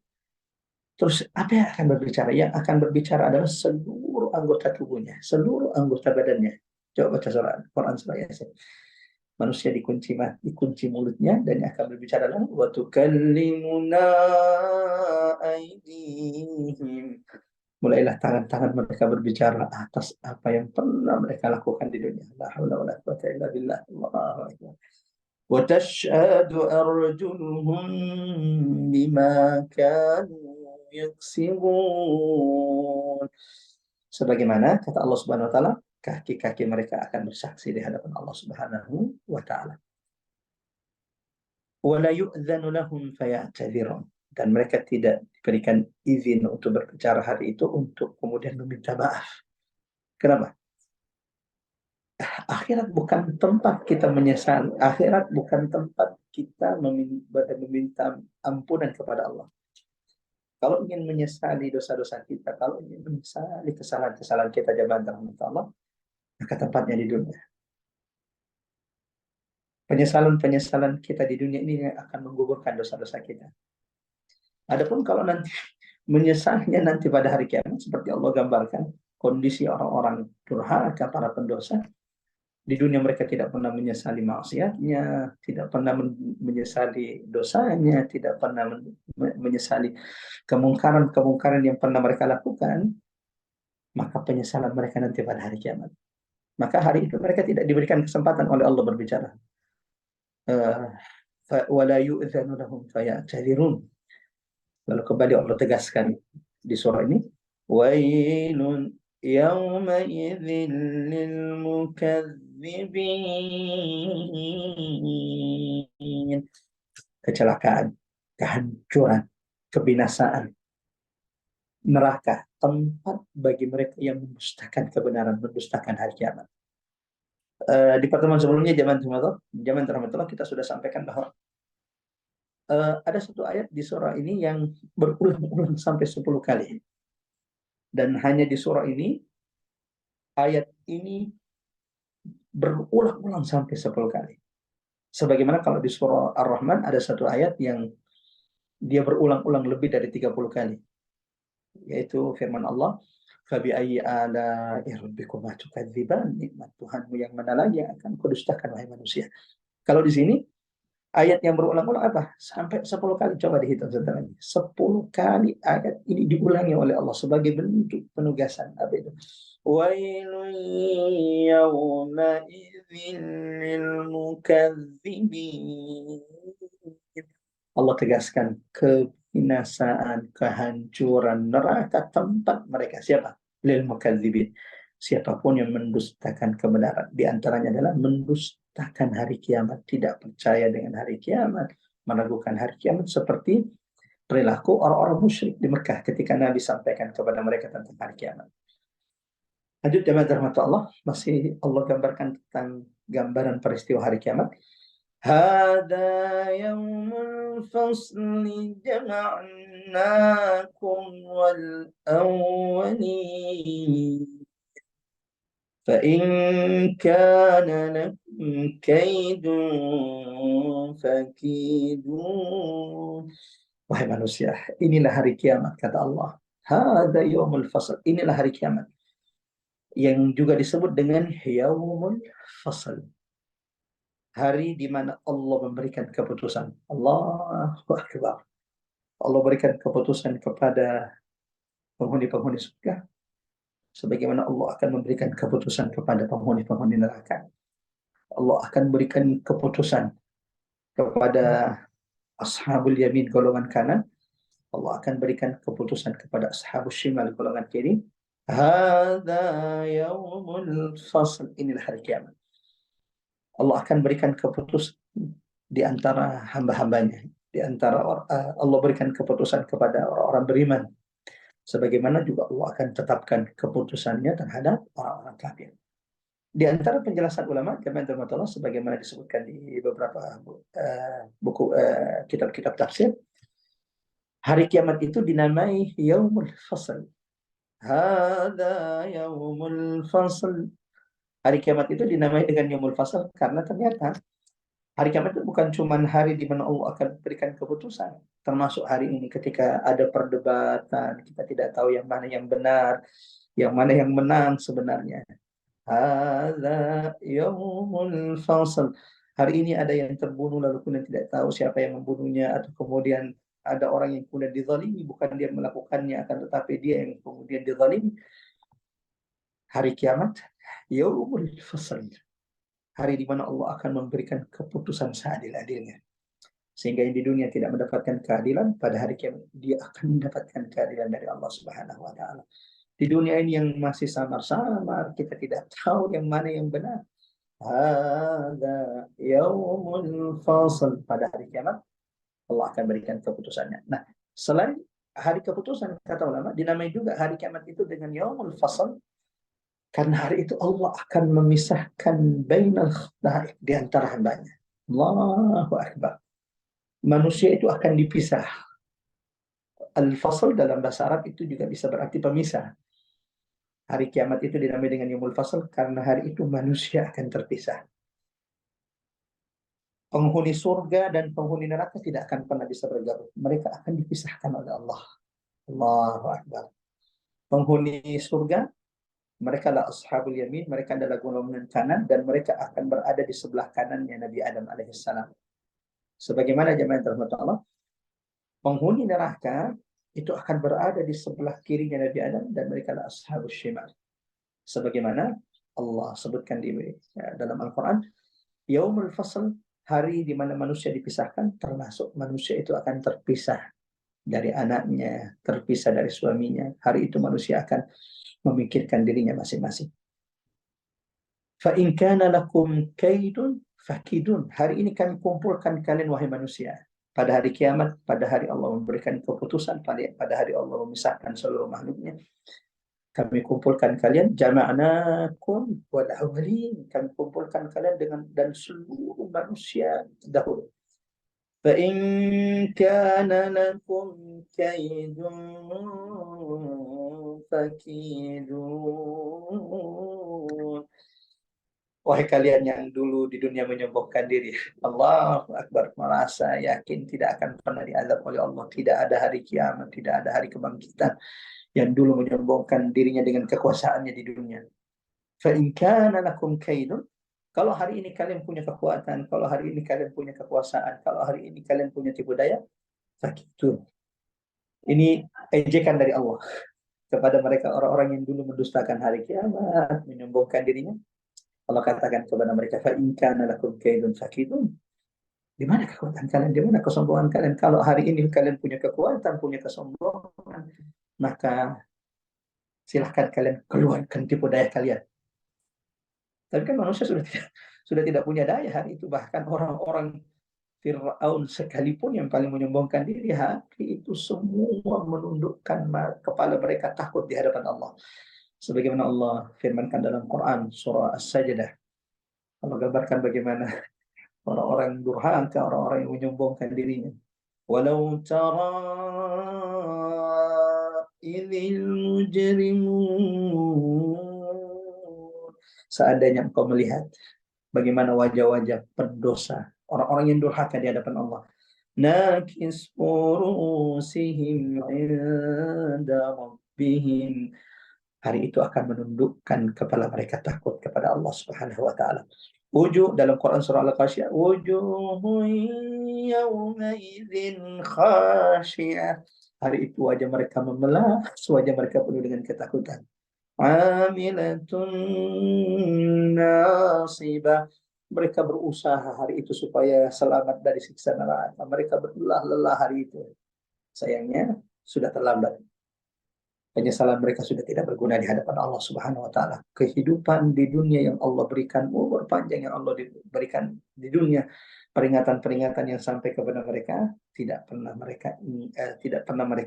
Terus apa yang akan berbicara? Yang akan berbicara adalah seluruh anggota tubuhnya, seluruh anggota badannya. Coba baca Quran surah Yasin. Manusia dikunci mulutnya, dan yang akan berbicara adalah wa tukallimuna aydihim. Mulailah tangan-tangan mereka berbicara atas apa yang pernah mereka lakukan di dunia. La haula wala quwwata illa billah. Allahu akbar. Wa tashhadu arjuluhum bima kanu يكسبون. Sebagaimana kata Allah Subhanahu wa taala, kaki-kaki mereka akan bersaksi di hadapan Allah Subhanahu wa taala. Wala yu'dzanu lahum faya'tadzirun. Dan mereka tidak diberikan izin untuk berbicara hari itu untuk kemudian meminta maaf. Kenapa? Akhirat bukan tempat kita menyesal. Akhirat bukan tempat kita meminta ampunan kepada Allah. Kalau ingin menyesali dosa-dosa kita, kalau ingin menyesali kesalahan-kesalahan kita jamaah rahmat Allah, maka tempatnya di dunia. Penyesalan-penyesalan kita di dunia ini akan menggugurkan dosa-dosa kita. Adapun kalau nanti menyesalnya nanti pada hari kiamat, seperti Allah gambarkan, kondisi orang-orang durhaka, para pendosa, di dunia mereka tidak pernah menyesali maksiatnya, tidak pernah menyesali dosanya, tidak pernah menyesali kemungkaran-kemungkaran yang pernah mereka lakukan, maka penyesalan mereka nanti pada hari kiamat. Maka hari itu mereka tidak diberikan kesempatan oleh Allah berbicara. وَلَا يُؤْذَنُ لَهُمْ فَيَعْتَذِرُونَ. Lalu kembali Allah tegaskan di surah ini, وَيْلٌ يَوْمَئِذٍ لِلْمُكَذِّبِينَ. Kecelakaan, kehancuran, kebinasaan, neraka, tempat bagi mereka yang mendustakan kebenaran, mendustakan hari kiamat. Di pertemuan sebelumnya zaman rahmatullah kita sudah sampaikan bahwa ada satu ayat di surah ini yang berulang-ulang sampai 10 kali. Dan hanya di surah ini, ayat ini berulang-ulang sampai 10 kali. Sebagaimana kalau di surah Ar-Rahman ada satu ayat yang dia berulang-ulang lebih dari 30 kali. Yaitu firman Allah, "Fabi'ayyi ala'i rabbikuma tukadziban?" Nikmat Tuhanmu yang mana lagi yang akan kudustakan wahai manusia. Kalau di sini ayat yang berulang-ulang apa? Sampai 10 kali. Coba dihitung sebentar lagi. 10 kali ayat ini diulangi oleh Allah sebagai bentuk penugasan. Apa itu? Wailun yawmaidzin lilmukazzibin. Allah tegaskan kebinasaan, kehancuran, neraka tempat mereka. Siapa? Lil mukadzibin. Siapapun yang mendustakan kebenaran. Di antaranya adalah mendustakan hari kiamat, tidak percaya dengan hari kiamat, meragukan hari kiamat seperti perilaku orang-orang musyrik di Mekah ketika Nabi sampaikan kepada mereka tentang hari kiamat. Lanjut jemaah rahmat Allah, masih Allah gambarkan tentang gambaran peristiwa hari kiamat. Hada yaumul fasli jama'nakum wal awwalin. فإن كان لكم كيد فكيدون. Wahai manusia, inilah hari kiamat kata Allah. Hada yaumul fasl. Inilah hari kiamat yang juga disebut dengan yaumul fasl. Hari di mana Allah memberikan keputusan. Allahu Akbar. Allah berikan keputusan kepada penghuni-penghuni surga. Sebagaimana Allah akan memberikan keputusan kepada penghuni-penghuni neraka. Allah akan berikan keputusan kepada ashabul yamin golongan kanan. Allah akan berikan keputusan kepada ashabul shimal golongan kiri. Hadza yaumul fasl. Inilah hari kiamat. Allah akan berikan keputusan di antara hamba-hambanya. Di antara Allah berikan keputusan kepada orang-orang beriman. Sebagaimana juga Allah akan tetapkan keputusannya terhadap orang-orang kafir. Di antara penjelasan ulama, Allah sebagaimana disebutkan di beberapa buku kitab-kitab tafsir, hari kiamat itu dinamai Yaumul Fasl. Hada Yaumul Fasl. Hari kiamat itu dinamai dengan Yaumul Fasl karena ternyata hari kiamat itu bukan cuma hari di mana Allah akan berikan keputusan. Termasuk hari ini ketika ada perdebatan, kita tidak tahu yang mana yang benar, yang mana yang menang sebenarnya. Hadza yaumul fasl. Hari ini ada yang terbunuh lalu kemudian tidak tahu siapa yang membunuhnya, atau kemudian ada orang yang kemudian dizalimi, bukan dia melakukannya akan tetapi dia yang kemudian dizalimi. Hari kiamat yaumul fasl. Hari di mana Allah akan memberikan keputusan seadil-adilnya. Sehingga yang di dunia tidak mendapatkan keadilan, pada hari kiamat dia akan mendapatkan keadilan dari Allah Subhanahu wa taala. Di dunia ini yang masih samar-samar, kita tidak tahu yang mana yang benar. Hada yaumul fasl, pada hari kiamat Allah akan berikan keputusannya. Nah, selain hari keputusan, kata ulama, dinamai juga hari kiamat itu dengan yaumul fasl, karena hari itu Allah akan memisahkan bainal khalaiq, di antara hambanya. Allahu Akbar. Manusia itu akan dipisah. Al-fasl dalam bahasa Arab itu juga bisa berarti pemisah. Hari kiamat itu dinamai dengan yaumul fasl karena hari itu manusia akan terpisah. Penghuni surga dan penghuni neraka tidak akan pernah bisa bergabung. Mereka akan dipisahkan oleh Allah. Allahu Akbar. Penghuni surga, mereka adalah ashabul yamin, mereka adalah golongan kanan, dan mereka akan berada di sebelah kanannya Nabi Adam alaihissalam. Sebagaimana jemaah yang dirahmati Allah, penghuni neraka itu akan berada di sebelah kirinya Nabi Adam, dan mereka adalah ashabul shimal. Sebagaimana Allah sebutkan dalam Al-Quran, Yaumul Fasl, hari di mana manusia dipisahkan, termasuk manusia itu akan terpisah dari anaknya, terpisah dari suaminya. Hari itu manusia akan memikirkan dirinya masing-masing. Fa in kana lakum kaidun fakidun. Hari ini kami kumpulkan kalian wahai manusia. Pada hari kiamat, pada hari Allah memberikan keputusan, pada hari Allah memisahkan seluruh makhluknya, kami kumpulkan kalian, jama'nakum wal awwalin, kami kumpulkan kalian dan seluruh manusia dahulu. Fa in kana lakum kaidun fakidun. Wahai kalian yang dulu di dunia menyombongkan diri, Allahu Akbar, merasa yakin tidak akan pernah diazab oleh Allah, tidak ada hari kiamat, tidak ada hari kebangkitan, yang dulu menyombongkan dirinya dengan kekuasaannya di dunia. Fa in kana lakum kaidun, kalau hari ini kalian punya kekuatan, kalau hari ini kalian punya kekuasaan, kalau hari ini kalian punya tipu daya, fakitun. Ini ejekan dari Allah kepada mereka orang-orang yang dulu mendustakan hari kiamat, menyombongkan dirinya. Allah katakan kepada mereka, fa in kana lakum kaidun fakidun. Di mana kekuatan kalian? Di mana kesombongan kalian? Kalau hari ini kalian punya kekuatan, punya kesombongan, maka silahkan kalian keluarkan tipu daya kalian. Tapi kan manusia sudah tidak punya daya hari itu. Bahkan orang-orang Fir'aun sekalipun yang paling menyombongkan diri, hari itu semua menundukkan kepala mereka, takut di hadapan Allah. Sebagaimana Allah firmankan dalam Quran surah As-Sajdah, Allah gambarkan bagaimana orang-orang durhaka, orang-orang yang menyombongkan dirinya. Walau tara idzil mujrimun, seandainya engkau melihat bagaimana wajah-wajah pendosa, orang-orang yang durhaka di hadapan Allah. Nakis urusihim inda rabbihim, hari itu akan menundukkan kepala mereka, takut kepada Allah Subhanahu wa taala. Wujuh dalam Quran surah Al-Qasyiah, wujuhun yawma idzin khasyiah, hari itu wajah mereka memelas, wajah mereka penuh dengan ketakutan. Amilatun nasibah, mereka berusaha hari itu supaya selamat dari siksa neraka. Mereka berlelah-lelah hari itu. Sayangnya sudah terlambat. Penyesalan mereka sudah tidak berguna di hadapan Allah Subhanahu wa taala. Kehidupan di dunia yang Allah berikan, umur panjang yang Allah berikan di dunia, peringatan-peringatan yang sampai kepada mereka tidak pernah mereka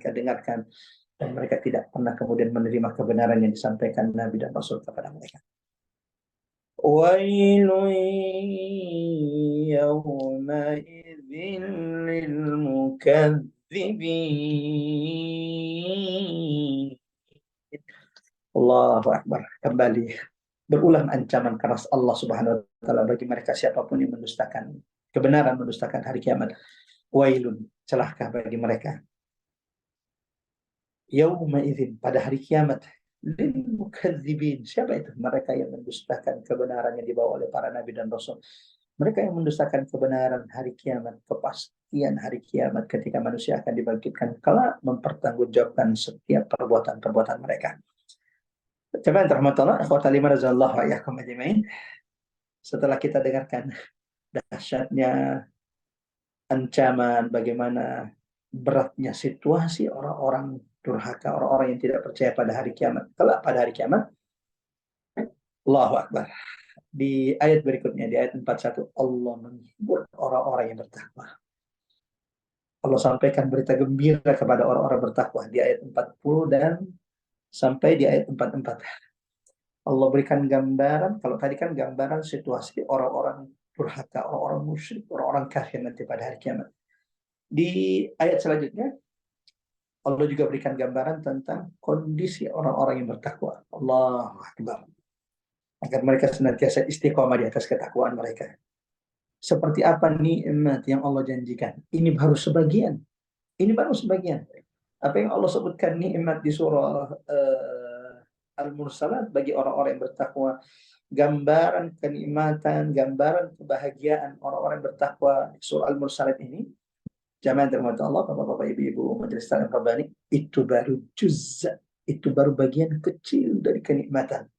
dengarkan, dan mereka tidak pernah kemudian menerima kebenaran yang disampaikan Nabi dan Rasul kepada mereka. Wailun yawmaidzin lil mukadzibin. Allahu Akbar. Kembali berulang ancaman keras Allah Subhanahu wa taala bagi mereka siapapun yang mendustakan kebenaran, mendustakan hari kiamat. Wailun, celaka bagi mereka. Yauma idzin, pada hari kiamat, lil mukadzibin. Siapa itu? Mereka yang mendustakan kebenaran yang dibawa oleh para nabi dan rasul. Mereka yang mendustakan kebenaran hari kiamat, kepastian hari kiamat ketika manusia akan dibangkitkan kelak mempertanggungjawabkan setiap perbuatan-perbuatan mereka. Coba rahmatullah, akhwatali marzallahu wa iyyakum ajmain. Setelah kita dengarkan dahsyatnya ancaman, bagaimana beratnya situasi orang-orang durhaka, orang-orang yang tidak percaya pada hari kiamat. Kelak pada hari kiamat, Allahu Akbar. Di ayat berikutnya, di ayat 41, Allah menghibur orang-orang yang bertakwa. Allah sampaikan berita gembira kepada orang-orang bertakwa di ayat 40 dan sampai di ayat 44. Allah berikan gambaran, kalau tadi kan gambaran situasi orang-orang durhaka, orang-orang musyrik, orang-orang kafir nanti pada hari kiamat. Di ayat selanjutnya, Allah juga berikan gambaran tentang kondisi orang-orang yang bertakwa. Allahu Akbar. Agar mereka senantiasa istiqomah di atas ketakwaan mereka. Seperti apa nikmat yang Allah janjikan. Ini baru sebagian. Ini baru sebagian. Apa yang Allah sebutkan nikmat di surah Al-Mursalat bagi orang-orang yang bertakwa. Gambaran kenikmatan, gambaran kebahagiaan orang-orang yang bertakwa di surah Al-Mursalat ini. Jamaah dirahmati Allah, Bapak-bapak, Ibu-ibu, Majelis Taklim Rabbani, itu baru juz'a, itu baru bagian kecil dari kenikmatan.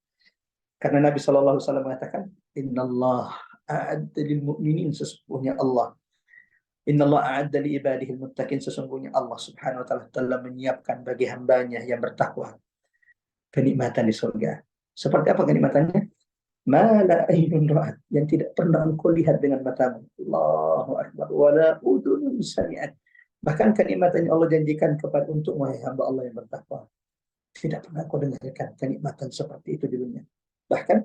Karena Nabi SAW mengatakan, Innallah a'adda lil mu'minin, sesungguhnya Allah. Innallah a'adda li ibadihil muttaqin, sesungguhnya Allah Subhanahu wa taala telah menyiapkan bagi hambanya yang bertakwa kenikmatan di surga. Seperti apa kenikmatannya? Mala ainun ra'at, yang tidak pernah engkau lihat dengan matamu. Allahu Akbar. Wala udhunun sami'at. Bahkan kenikmatan yang Allah janjikan kepada untuk wahai hamba Allah yang bertakwa. Tidak pernah engkau dengarkan kenikmatan seperti itu di dunia. Bahkan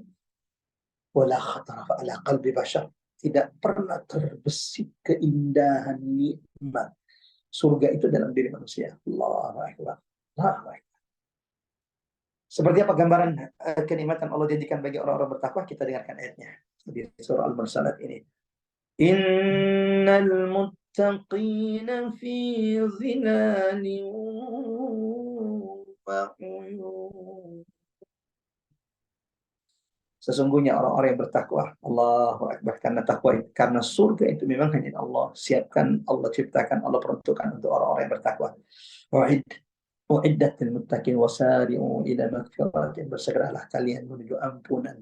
wala khatara ala qalbi bashar. Tidak pernah terbesit keindahan nikmat surga itu dalam diri manusia. Allahu Akbar. Allahu Akbar. Seperti apa gambaran kenikmatan Allah janjikan bagi orang-orang bertakwa? Kita dengarkan ayatnya di surah Al-Mursalat ini. Innal muttaqina fi zilalin wa uyun. Sesungguhnya orang-orang yang bertakwa, Allahu Akbar, karena takwa, karena surga itu memang hanya Allah siapkan, Allah ciptakan, Allah peruntukkan untuk orang-orang yang bertakwa. Uiddat lil muttaqin wasari'u ila magfiratin, bersegeralah kalian menuju ampunan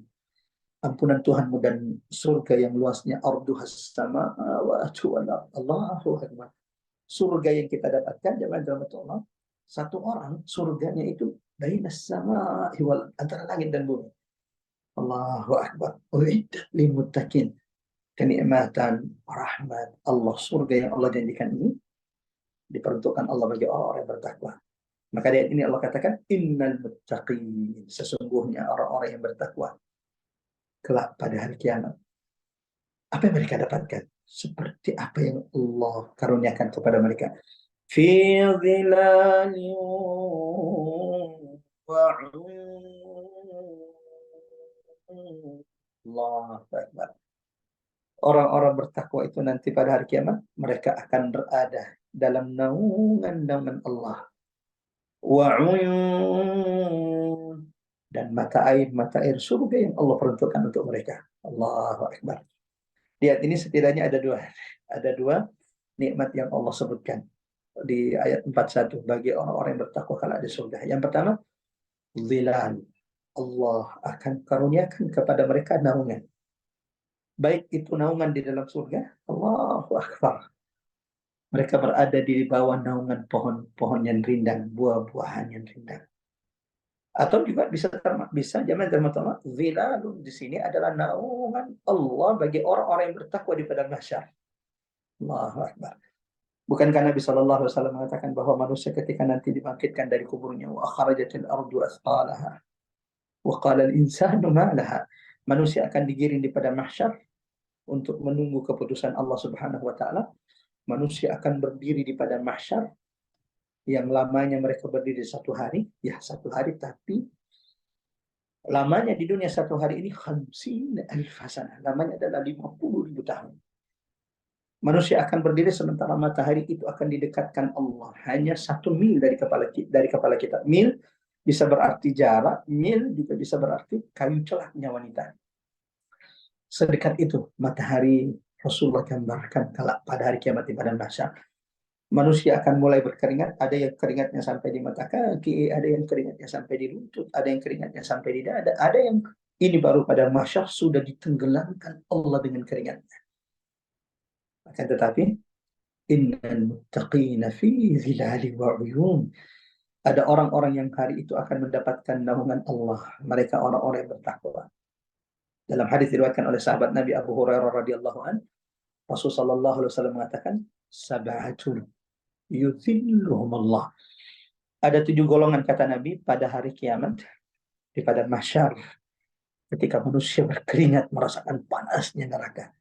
Tuhanmu dan surga yang luasnya arduhas samawati wal ardh. Allahu Akbar. Surga yang kita dapatkan jemaah Allah, satu orang surganya itu bainas samai wal, antara langit dan bumi. Allahu Akbar. Uiddat lil muttaqin. Kenikmatan rahmat Allah, surga yang Allah janjikan ini diperuntukkan Allah bagi orang-orang yang bertakwa. Maka di ayat ini Allah katakan, innal muttaqin, sesungguhnya orang-orang yang bertakwa kelak pada hari kiamat. Apa yang mereka dapatkan? Seperti apa yang Allah karuniakan kepada mereka. Fi dhilalin wa Allahu Akbar. Orang-orang bertakwa itu nanti pada hari kiamat, mereka akan berada dalam naungan Allah. Wa'uyun, dan mata air surga yang Allah peruntukkan untuk mereka. Allahu Akbar. Di ayat ini setidaknya ada dua nikmat yang Allah sebutkan di ayat 41 bagi orang-orang yang bertakwa kelak di surga. Yang pertama, zilal. Allah akan karuniakan kepada mereka naungan. Baik itu naungan di dalam surga, Allahu Akbar. Mereka berada di bawah naungan pohon-pohon yang rindang, buah-buahan yang rindang. Atau juga bisa jamaah Allah, zilalun di sini adalah naungan Allah bagi orang-orang yang bertakwa di padang mahsyar. Allahu Akbar. Bukankah Nabi sallallahu alaihi wasallam mengatakan bahwa manusia ketika nanti dibangkitkan dari kuburnya, wa akhrajatil ardu asqalaha wa qala al-insanu ma laha. Manusia akan digiring di padang mahsyar untuk menunggu keputusan Allah Subhanahu wa taala. Manusia akan berdiri di padang mahsyar yang lamanya mereka berdiri 1 hari, ya 1 hari, tapi lamanya di dunia 1 hari ini 50.000 hasanah, lamanya adalah 50.000 tahun. Manusia akan berdiri sementara matahari itu akan didekatkan Allah hanya 1 mil dari kepala kita. Mil bisa berarti jarak, mil juga bisa berarti kayu celaknya wanita. Sedekat itu matahari Rasulullah gambarkan kelak pada hari kiamat di padang mahsyar. Manusia akan mulai berkeringat, ada yang keringatnya sampai di mata kaki, ada yang keringatnya sampai di lutut, ada yang keringatnya sampai di dada, ada yang ini baru pada mahsyar sudah ditenggelamkan Allah dengan keringatnya. Akan tetapi Innal muttaqina fi zilali wa uyun. Ada orang-orang yang hari itu akan mendapatkan naungan Allah. Mereka orang-orang yang bertakwa. Dalam hadis diriwayatkan oleh sahabat Nabi Abu Hurairah radhiyallahu an, Rasul sallallahu alaihi wasallam mengatakan, sab'atun yuzilluhum Allah. Ada 7 golongan kata Nabi pada hari kiamat di padang mahsyar ketika manusia berkeringat merasakan panasnya neraka.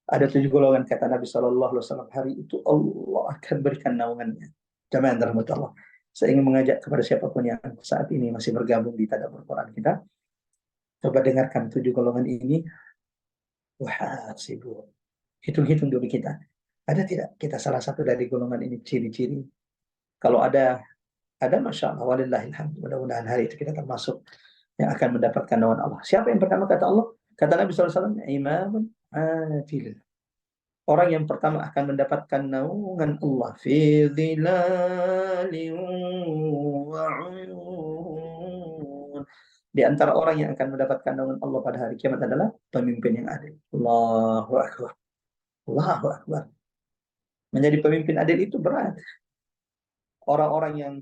Ada 7 golongan kata Nabi sallallahu alaihi wasallam, hari itu Allah akan berikan naungannya. Jamaah yang dirahmati Allah. Saya ingin mengajak kepada siapapun yang saat ini masih bergabung di Tadabbur Quran kita, coba dengarkan 7 golongan ini. Wahasibu. Hitung-hitung dulu kita. Ada tidak kita salah satu dari golongan ini ciri-ciri? Kalau ada Masya Allah, walillahilhamd. Mudah-mudahan hari itu kita termasuk yang akan mendapatkan naungan Allah. Siapa yang pertama kata Allah? Kata Nabi SAW, imamun adil. Orang yang pertama akan mendapatkan naungan Allah. Fi dhilalin wa uyun. Di antara orang yang akan mendapatkan naungan Allah pada hari kiamat adalah pemimpin yang adil. Allahu Akbar. Allahu Akbar. Menjadi pemimpin adil itu berat. Orang-orang yang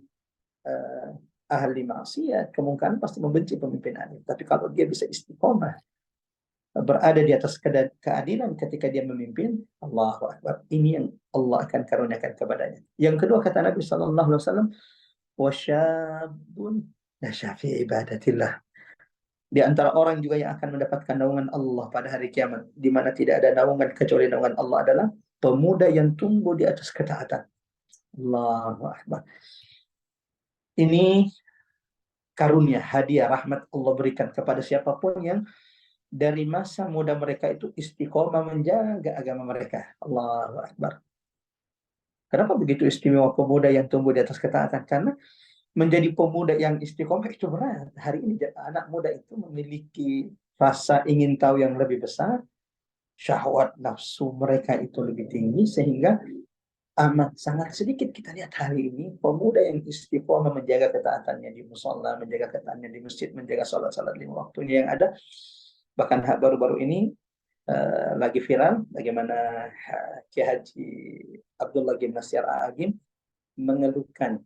ahli maksiat kemungkinan pasti membenci pemimpin adil. Tapi kalau dia bisa istiqomah, berada di atas keadilan ketika dia memimpin, Allahu Akbar. Ini yang Allah akan karuniakan kepadanya. Yang kedua kata Nabi sallallahu alaihi wasallam, wasyabun nasya fi ibadatillah. Di antara orang juga yang akan mendapatkan naungan Allah pada hari kiamat, di mana tidak ada naungan kecuali naungan Allah, adalah pemuda yang tumbuh di atas ketaatan. Allahu Akbar. Ini karunia, hadiah, rahmat Allah berikan kepada siapapun yang dari masa muda mereka itu istiqomah menjaga agama mereka. Allahu Akbar. Kenapa begitu istimewa pemuda yang tumbuh di atas ketaatan? Karena menjadi pemuda yang istiqomah itu berat. Hari ini anak muda itu memiliki rasa ingin tahu yang lebih besar, syahwat nafsu mereka itu lebih tinggi, sehingga amat sangat sedikit kita lihat hari ini pemuda yang istiqomah menjaga ketaatannya di musola, menjaga ketaatannya di masjid, menjaga salat-salat 5 waktunya yang ada. Bahkan baru-baru ini lagi viral bagaimana Kiai Haji Abdullah Gimnastiar Agim mengeluhkan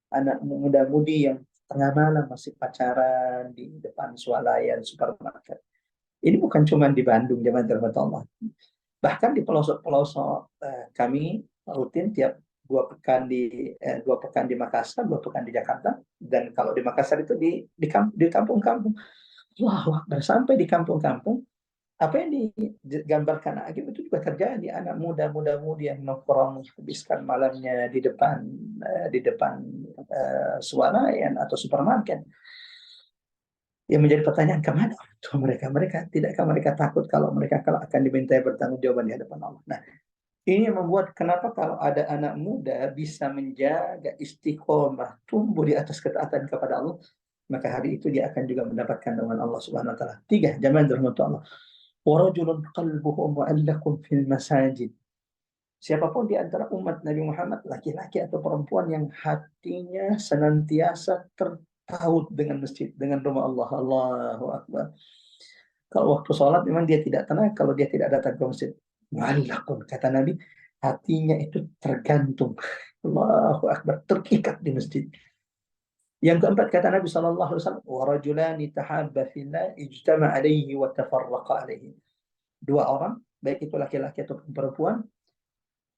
anak muda-mudi yang tengah malam masih pacaran di depan swalayan supermarket. Ini bukan cuma di Bandung, jemaah dirahmati Allah. Bahkan di pelosok-pelosok kami rutin tiap 2 pekan di 2 pekan di Makassar, 2 pekan di Jakarta, dan kalau di Makassar itu di kampung-kampung. Wah, sampai di kampung-kampung, apa yang digambarkan Agim itu juga terjadi. Anak muda-mudi yang nongkrong habiskan malamnya di depan swalayan atau supermarket. Yang menjadi pertanyaan, kemana orang tua mereka? Tidakkah mereka takut kalau mereka akan dimintai bertanggung-jawaban di hadapan Allah? Nah, ini yang membuat kenapa kalau ada anak muda bisa menjaga istiqomah, tumbuh di atas ketaatan kepada Allah, maka hari itu dia akan juga mendapatkan naungan Allah Subhanahu wa taala. 3, jamaah dirahmati Allah. Wa rajulun qalbuhu mu'allaqun fil masajid. Siapapun di antara umat Nabi Muhammad, laki-laki atau perempuan yang hatinya senantiasa terpaut dengan masjid, dengan rumah Allah. Allahu Akbar. Kalau waktu sholat memang dia tidak tenang kalau dia tidak datang ke masjid. Mu'allaqun, kata Nabi, hatinya itu tergantung. Allahu Akbar, terikat di masjid. Yang keempat kata Nabi sallallahu alaihi wasallam, wa rajulani tahabba fillah ijtama alaihi wa tafarraqa alaihi. 2 orang, baik itu laki-laki atau perempuan,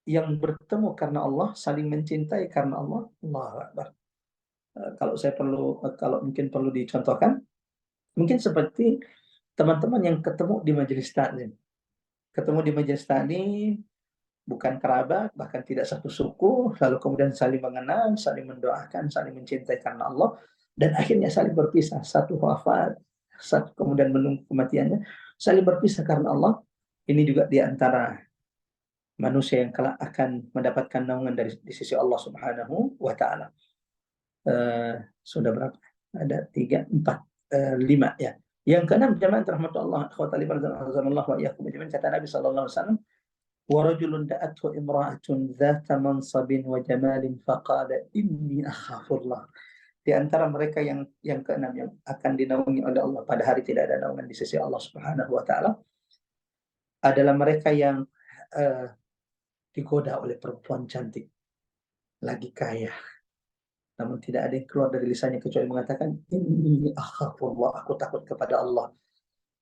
yang bertemu karena Allah, saling mencintai karena Allah. Allahu Akbar. Kalau mungkin perlu dicontohkan, mungkin seperti teman-teman yang ketemu di majelis taklim. Ketemu di majelis taklim, bukan kerabat, bahkan tidak satu suku, lalu kemudian saling mengenal, saling mendoakan, saling mencintai karena Allah, dan akhirnya saling berpisah. Satu wafat, satu kemudian menunggu kematiannya, saling berpisah karena Allah. Ini juga di antara manusia yang kelak akan mendapatkan naungan di sisi Allah Subhanahu wa taala. Sudah berapa? Ada 3, 4, 5 ya. Yang keenam, jemaah rahmatullah, akhwat Allah wa iyyakum ajmain, kata Nabi sallallahu alaihi wasallam, wa rajulun da'athu imra'atun dzata mansabin wa jamalin faqala inni akhafullah. Di antara mereka yang keenam yang akan dinaungi oleh Allah pada hari tidak ada naungan di sisi Allah Subhanahu wa taala adalah mereka yang digoda oleh perempuan cantik, lagi kaya, namun tidak ada yang keluar dari lisannya kecuali mengatakan, ini akhafullah, aku takut kepada Allah,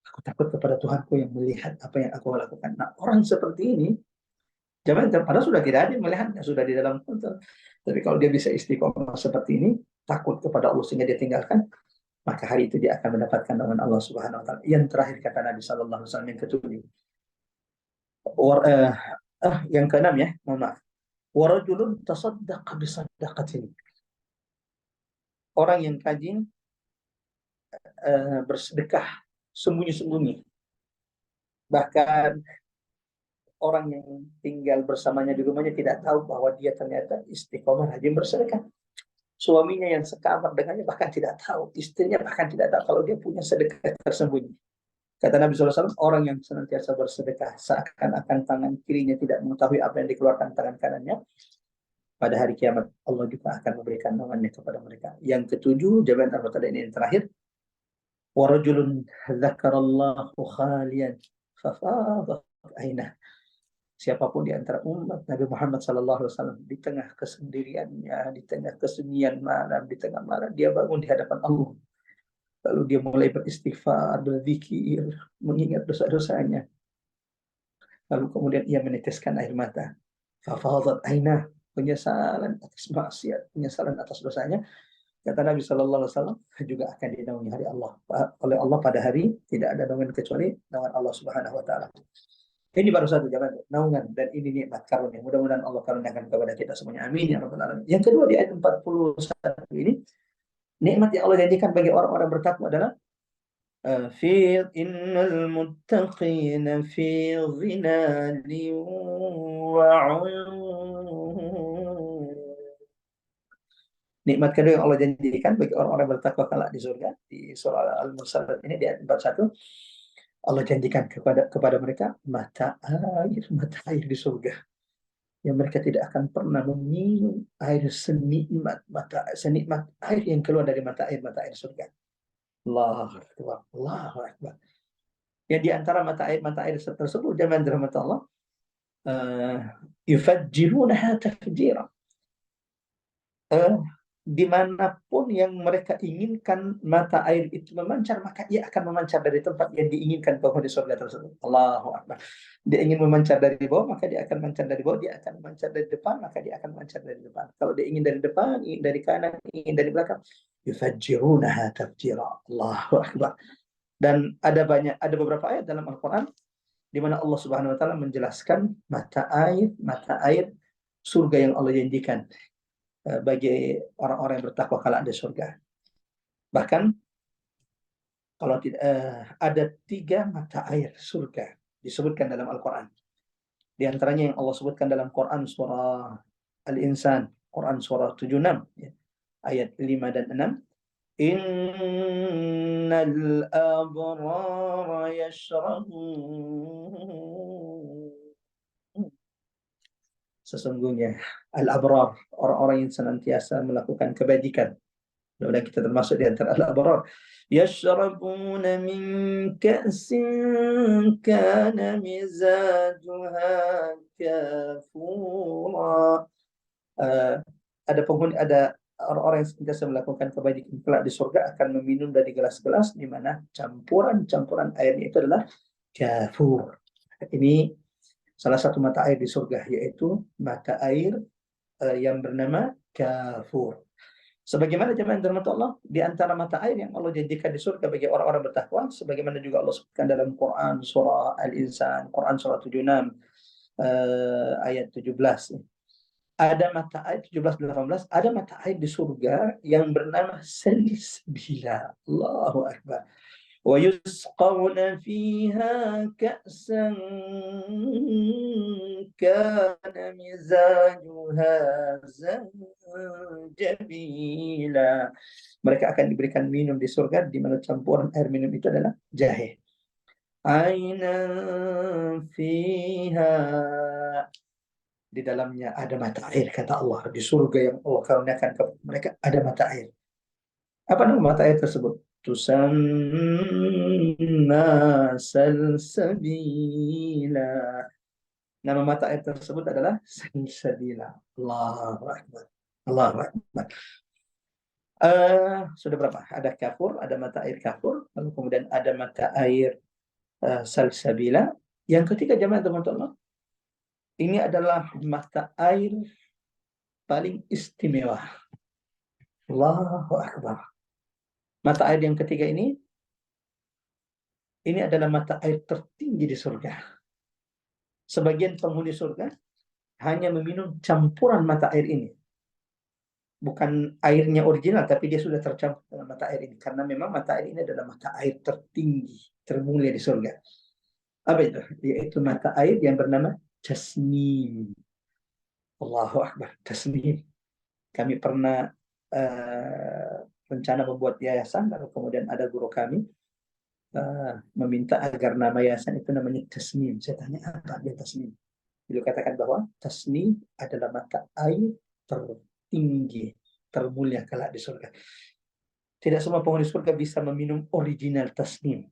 aku takut kepada Tuhanku yang melihat apa yang aku lakukan. Nah, orang seperti ini, jangan padahal sudah tidak ada yang melihatnya, sudah di dalam kontrol. Tapi kalau dia bisa istiqomah seperti ini, takut kepada Allah sehingga dia tinggalkan, maka hari itu dia akan mendapatkan naungan Allah Subhanahu wa taala. Yang terakhir kata Nabi sallallahu alaihi wasallam yang ketujuh. Yang keenam ya, mohon maaf. Warajulun tasaddaqa bisadaqatin. Orang yang rajin bersedekah sembunyi-sembunyi. Bahkan orang yang tinggal bersamanya di rumahnya tidak tahu bahwa dia ternyata istiqomah rajin bersedekah. Suaminya yang sekamar dengannya bahkan tidak tahu, istrinya bahkan tidak tahu kalau dia punya sedekah tersembunyi. Kata Nabi SAW, orang yang senantiasa bersedekah seakan-akan tangan kirinya tidak mengetahui apa yang dikeluarkan tangan kanannya, pada hari kiamat Allah juga akan memberikan naungannya kepada mereka. Yang ketujuh, jawaban anggota ini yang terakhir, warajulun dzakarallahu khalian fafadat ainah. Siapapun di antara umat Nabi Muhammad SAW di tengah kesendiriannya, di tengah kesunyian malam, di tengah malam dia bangun di hadapan Allah. Lalu dia mulai beristighfar, berzikir, mengingat dosa-dosanya. Lalu kemudian ia meneteskan air mata. Fafadat ainah, penyesalan atas maksiat, penyesalan atas dosanya. Kata Nabi SAW juga akan dinaungi hari Allah. Oleh Allah pada hari tidak ada naungan kecuali naungan Allah Subhanahu wa taala. Ini baru satu jawaban naungan dan ini nikmat karunia. Mudah-mudahan Allah karuniakan kepada kita semuanya. Amin ya rabbal alamin. Yang kedua di ayat 41 ini, nikmat yang Allah janjikan bagi orang-orang bertakwa adalah innal muttaqina fi dhinalin wa 'uyun. Nikmat kedua yang Allah janjikan bagi orang-orang bertakwa kelak di surga, di surah Al-Mursalat ini di ayat 41, Allah janjikan kepada mereka mata air di surga yang mereka tidak akan pernah meminum air senikmat air yang keluar dari mata air surga. Allahu Akbar, Allahu Akbar. Yang di antara mata air tersebut jemaah rahmat Allah, yufajjirunaha tafjira. Dimanapun yang mereka inginkan mata air itu memancar, maka ia akan memancar dari tempat yang diinginkan penghuni surga tersebut. Allahu Akbar. Dia ingin memancar dari bawah, maka dia akan memancar dari bawah. Dia akan memancar dari depan, maka dia akan memancar dari depan. Kalau dia ingin dari depan, ingin dari kanan, ingin dari belakang, yufajjirunaha tafjira. Allahu Akbar. Dan ada beberapa ayat dalam Al-Quran di mana Allah Subhanahu wa taala menjelaskan mata air surga yang Allah janjikan bagi orang-orang yang bertakwa kelak di surga. Bahkan kalau tidak ada 3 mata air surga disebutkan dalam Al-Quran. Di antaranya yang Allah sebutkan dalam Quran surah Al-Insan, Quran surah 76 ya, ayat 5 dan 6. Innal abrara yashrabun. Sesungguhnya al-abrar, orang-orang yang senantiasa melakukan kebajikan. Mudah-mudahan kita termasuk di antara al-abrar. Yashrabuna min ka'sin kana mizajuha kafura. Ada orang-orang yang senantiasa melakukan kebajikan kelak di surga akan meminum dari gelas-gelas di mana campuran airnya itu adalah kafur. Ini salah satu mata air di surga, yaitu mata air yang bernama kafur. Sebagaimana jemaah dirahmati Allah, di antara mata air yang Allah janjikan di surga bagi orang-orang bertakwa, sebagaimana juga Allah sebutkan dalam Quran surah Al-Insan, Quran surah 76 ayat 17. Ada mata air 17-18, ada mata air di surga yang bernama Salsabila. Allahu Akbar. ويسقون فيها كأسا كان مزاجها زنجبيلا. Mereka akan diberikan minum di surga di mana campuran air minum itu adalah jahe. Ainan fiha, di dalamnya ada mata air, kata Allah. Di surga yang Allah karuniakan kepada mereka ada mata air. Apa nama mata air tersebut? Tusamma salsabila. Nama mata air tersebut adalah Salsabila. Allahu Akbar. Allahu Akbar. Sudah berapa? Ada Kafur, ada mata air Kafur, lalu kemudian ada mata air Salsabila. Yang ketiga jamaah teman-teman, ini adalah mata air paling istimewa. Allahu Akbar. Mata air yang ketiga ini adalah mata air tertinggi di surga. Sebagian penghuni surga hanya meminum campuran mata air ini. Bukan airnya original, tapi dia sudah tercampur dalam mata air ini. Karena memang mata air ini adalah mata air tertinggi, termulia di surga. Apa itu? Yaitu mata air yang bernama Tasnim. Allahu Akbar, Tasnim. Kami pernah rencana membuat yayasan, lalu kemudian ada guru kami meminta agar nama yayasan itu namanya Tasnim. Saya tanya, apa dia Tasnim? Beliau katakan bahwa Tasnim adalah mata air tertinggi, termulia kelak di surga. Tidak semua penghuni surga bisa meminum original Tasnim.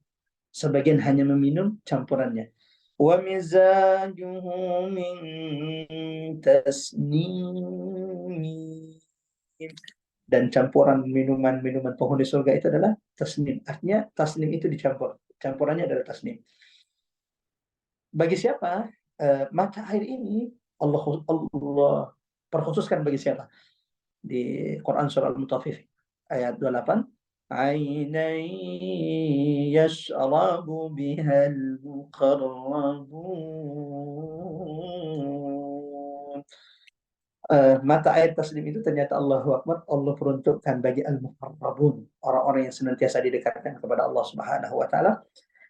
Sebagian hanya meminum campurannya. Wa mizajuhu min tasnim. Dan campuran minuman-minuman penghuni surga itu adalah tasnim. Artinya tasnim itu dicampur. Campurannya adalah tasnim. Bagi siapa? Mata air ini Allah perkhususkan bagi siapa? Di Quran surah Al-Mutaffif ayat 28. Ainai yashrabu bihal muqarrabun. Mata air taslim itu ternyata Allahu Akbar, Allah peruntukkan bagi al-muqarrabun, orang-orang yang senantiasa didekatkan kepada Allah Subhanahu wa taala.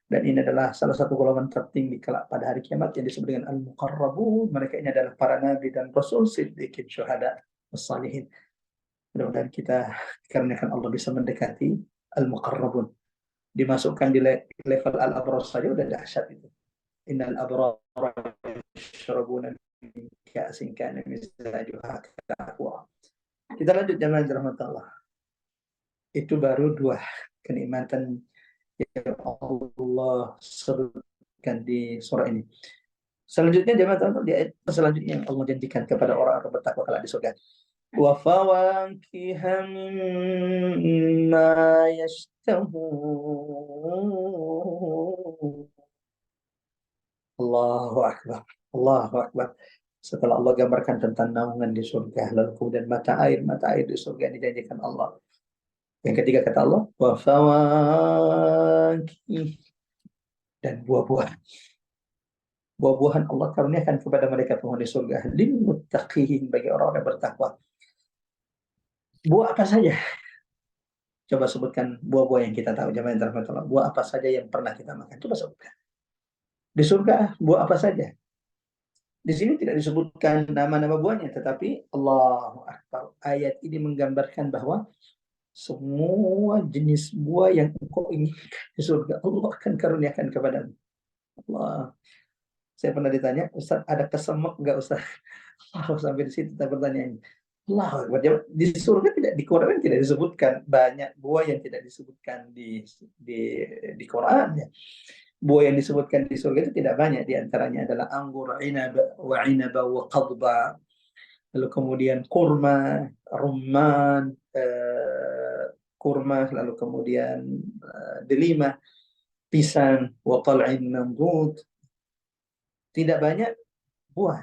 Dan ini adalah salah satu golongan tertinggi kelak pada hari kiamat yang disebut dengan al-muqarrabun. Mereka ini adalah para nabi dan rasul, siddiqin, syuhada, wassalihin. Mudah-mudahan kita dikarenakan Allah bisa mendekati al-muqarrabun. Dimasukkan di level al-abrar saja udah dahsyat itu. Innal abrar yashrabuna min ka'sin kana mizajuha kafur. Kita lanjut jamaah rahmatullah. Itu baru dua kenikmatan yang Allah sebutkan di surah ini. Selanjutnya jemaah teman-teman, di ayat selanjutnya yang Allah janjikan kepada orang-orang bertakwa kelak di surga. Wa fawakiha mimma yashtahun. Allahu Akbar. Allahu Akbar. Setelah Allah gambarkan tentang naungan di surga, lalu kemudian mata air di surga yang dijanjikan Allah. Yang ketiga kata Allah, wa fawakih, dan buah-buahan. Buah-buahan Allah karuniakan kepada mereka penghuni surga. Lil muttaqin, bagi orang-orang yang bertakwa. Buah apa saja? Coba sebutkan buah-buah yang kita tahu. Jamaah yang terhormat, buah apa saja yang pernah kita makan? Coba sebutkan. Di surga buah apa saja? Di sini tidak disebutkan nama-nama buahnya, tetapi Allahu Akbar. Ayat ini menggambarkan bahwa semua jenis buah yang engkau inginkan di surga Allah akan karuniakan kepadamu. Allah. Saya pernah ditanya, Ustaz, ada kesemek nggak Ustaz? Oh, sampai di situ pertanyaannya. Allah, di surga tidak, di Quran tidak disebutkan banyak buah yang tidak disebutkan di Quran ya. Buah yang disebutkan di surga itu tidak banyak, di antaranya adalah anggur, inab wa qadba, lalu kemudian kurma, rumman, kurma, lalu kemudian delima, pisang, wa tal'in mamdud. Tidak banyak buah.